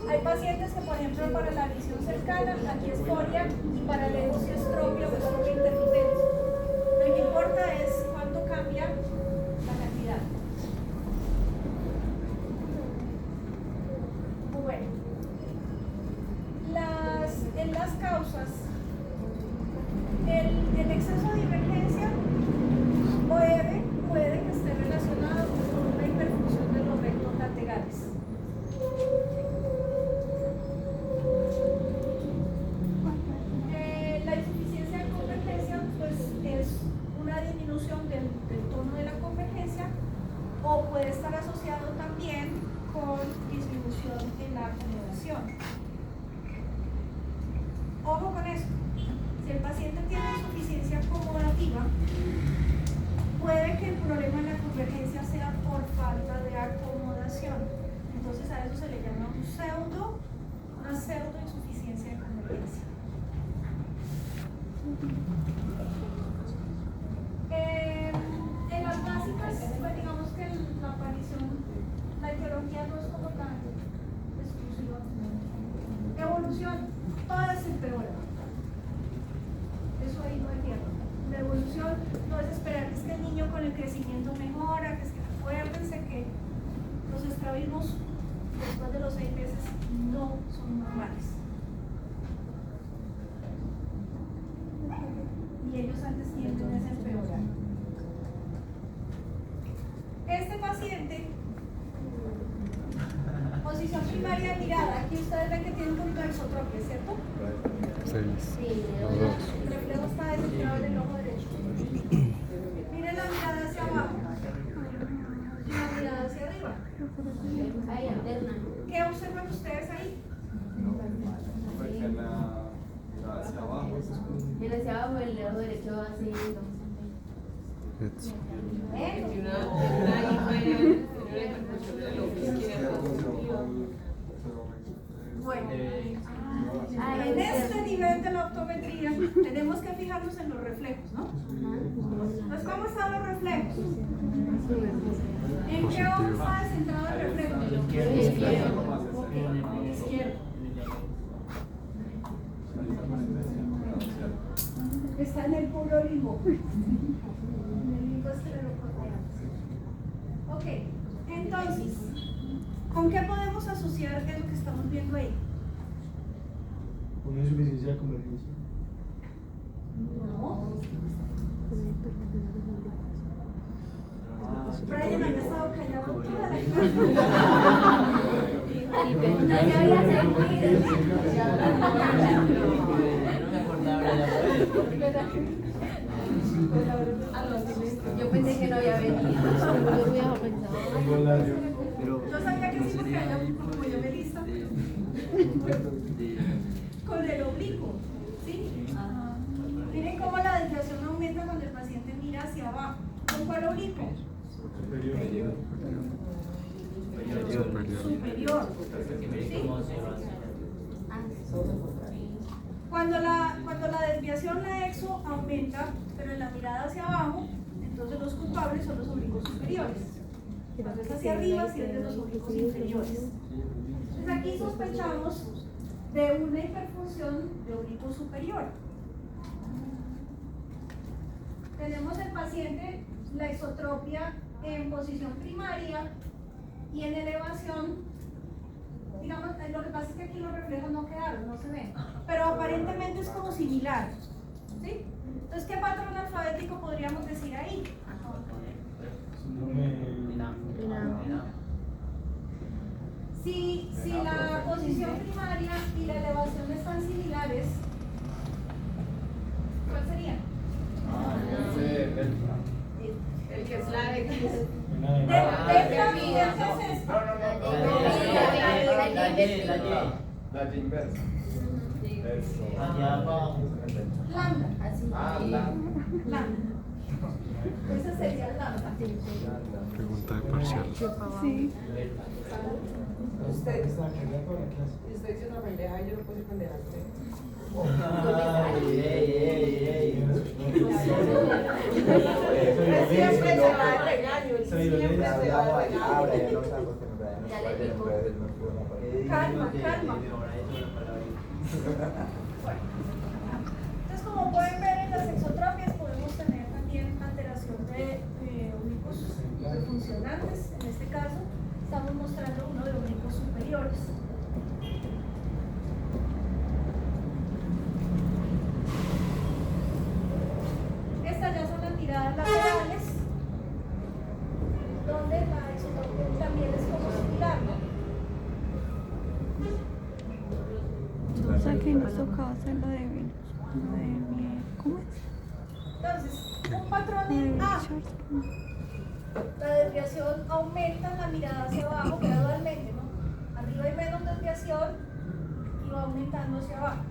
Hay pacientes que, por ejemplo, para la visión cercana, aquí es foria, y para lejos si es tropia o es tropia intermitente. Lo que importa es cuánto cambia la cantidad. Bueno, en las causas, el exceso de divergencia puede que esté relacionado con una hiperfunción de los rectos laterales. La insuficiencia de convergencia pues, es una disminución del tono de la convergencia, o puede estar asociado también con disminución en la acomodación. Ojo con eso. Si el paciente tiene insuficiencia acomodativa, puede que el problema en la convergencia sea por falta de acomodación. Entonces a eso se le llama una pseudo insuficiencia de convergencia. En las básicas, pues digamos que la aparición, la etiología no es como tan exclusiva. Evolución, todas se empeoran. Eso ahí no hay miedo. La evolución no es esperar que es que el niño con el crecimiento mejora, que es que acuérdense que los estrabismos después de los 6 meses no son normales. Y ellos antes tienden a empeorar. Este paciente, posición primaria de mirada, aquí ustedes ven que tiene un poquito de exotropia, ¿cierto? 6. Sí, El reflejo está descentrado del ojo derecho. Miren la mirada hacia abajo y la mirada hacia arriba. ahí alterna. ¿Qué observan ustedes ahí? Porque la mirada hacia abajo. El hacia abajo, el dedo derecho así. Y una hiperfunción del ojo izquierdo. Bueno, Ah, en este nivel de la optometría tenemos que fijarnos en los reflejos, ¿no? Entonces, ¿cómo están los reflejos? ¿En qué ojo está descentrado el reflejo? Izquierdo. Ok, izquierdo. Está en el puro limbo. En el limbo esclerocorneal. Ok, entonces, ¿con qué podemos asociar lo que estamos viendo ahí? Una insuficiencia de convergencia. No. Brian había estado callado toda la No se había sentido. No me acordaba ya. Yo pensé que no había venido. Yo sabía que sí porque había como yo me lista con el oblicuo, ¿sí? Miren cómo la desviación aumenta cuando el paciente mira hacia abajo. ¿Con cuál oblicuo? superior. Cuando la desviación, la exo, aumenta, pero en la mirada hacia abajo, entonces los culpables son los oblicuos superiores. Cuando es hacia arriba, sirven los oblicuos inferiores. Entonces aquí sospechamos de una hiperfunción de oblicuo superior. Tenemos el paciente, la isotropia en posición primaria y en elevación, digamos, lo que pasa es que aquí los reflejos no quedaron, no se ven, pero aparentemente es como similar, ¿sí? Entonces, ¿qué patrón alfabético podríamos decir ahí? Si la posición primaria y la elevación están similares, ¿cuál sería? El que es la X. La Y inversa. Allá abajo. Lambda. Lambda. Ese sería el lambda. Pregunta de parcial. Sí. Usted dice una pendeja y yo no puedo decir pendeja. Siempre se va a regaño, siempre se va a regaño. Calma. Entonces, como pueden ver en las exotropias, podemos tener también alteración de oblicuos funcionantes. En este caso, estamos mostrando uno de oblicuos superiores. Estas ya son las tiradas laterales, donde la exotropia también es como similar, ¿no? O sea que nos tocaba hacer la de ¿cómo es? Entonces, un patrón en A, la desviación aumenta en la mirada hacia abajo gradualmente, ¿no? Arriba hay menos desviación y va aumentando hacia abajo.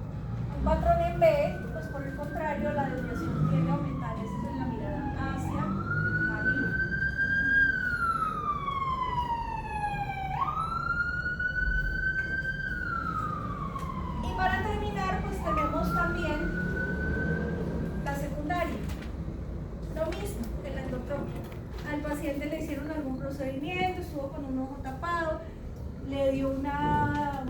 Un patrón en B, pues por el contrario, la desviación tiende a aumentar, esa es en la mirada hacia arriba. Y para terminar, pues tenemos también la secundaria. Lo mismo que la endotropia. Al paciente le hicieron algún procedimiento, estuvo con un ojo tapado, le dio una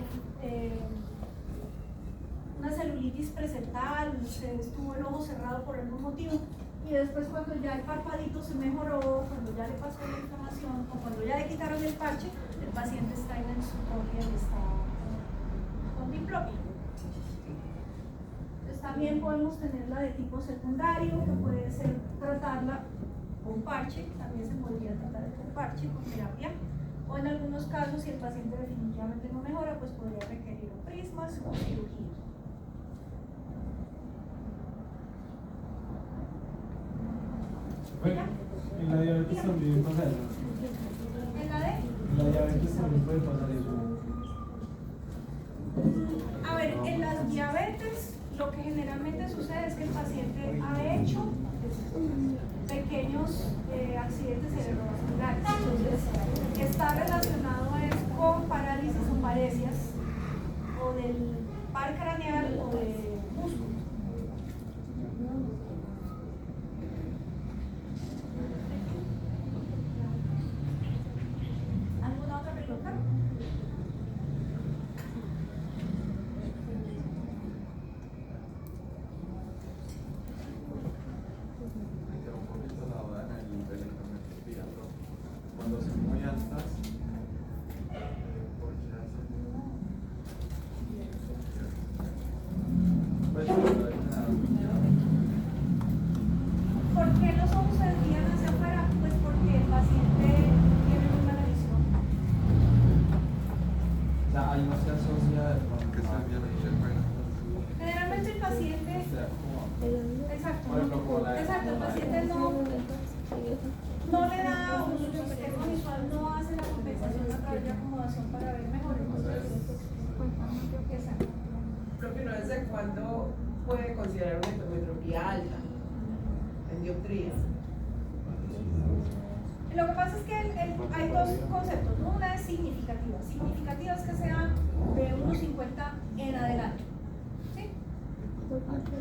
celulitis presental, se estuvo el ojo cerrado por algún motivo, y después cuando ya el parpadito se mejoró, cuando ya le pasó la inflamación o cuando ya le quitaron el parche, el paciente está en insotropia y está con diplopia. Entonces también podemos tenerla de tipo secundario, que puede ser tratarla con parche, también se podría tratar con parche, con terapia, o en algunos casos, si el paciente definitivamente no mejora, pues podría requerir prismas o cirugía. En la diabetes también pasa eso. ¿En la de? En la diabetes también puede pasar eso. A ver, en las diabetes lo que generalmente sucede es que el paciente ha hecho pequeños accidentes cerebrovasculares. Entonces, está relacionado es con parálisis o paresias o del par craneal o de músculo. ¿Alguna otra pregunta? Un poquito la duda en el electrometría, cuando son muy altas, ¿por qué hacen? Pues ¿Por qué los ojos se desvían hacia afuera? Pues porque el paciente tiene muy mala visión. o sea, ahí no se asocia Que se envía la interferencia. Generalmente el paciente, exacto, Por ejemplo, como la- exacto, el paciente no le da un espectro visual, no hace la compensación a través de acomodación para ver mejor. Entonces, exacto. Creo que no es de cuándo puede considerar una hipermetropía alta en dioptría. Lo que pasa es que hay dos conceptos, ¿no? Una es significativa. significativa. Significativa es que sea de 1,50 en adelante. ¿Sí?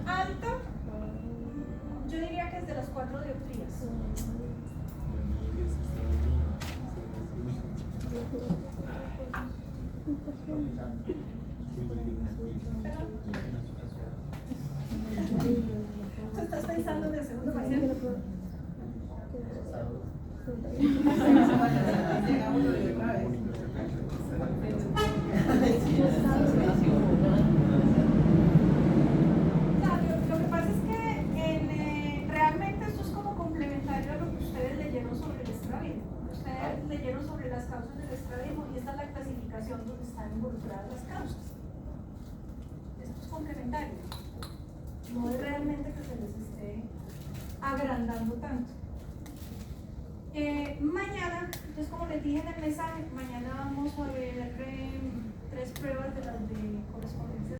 Alta, yo diría que es de las 4 dioptrías. ¿Tú estás pensando en el segundo paciente? Lo que pasa es que realmente esto es como complementario a lo que ustedes leyeron sobre el estrabismo. Ustedes leyeron sobre las causas del estrabismo y esta es la clasificación donde están involucradas las causas. Esto es complementario. No es realmente que se les esté agrandando tanto. Mañana, entonces como les dije en el mensaje, mañana vamos a ver 3 pruebas de las de correspondencia.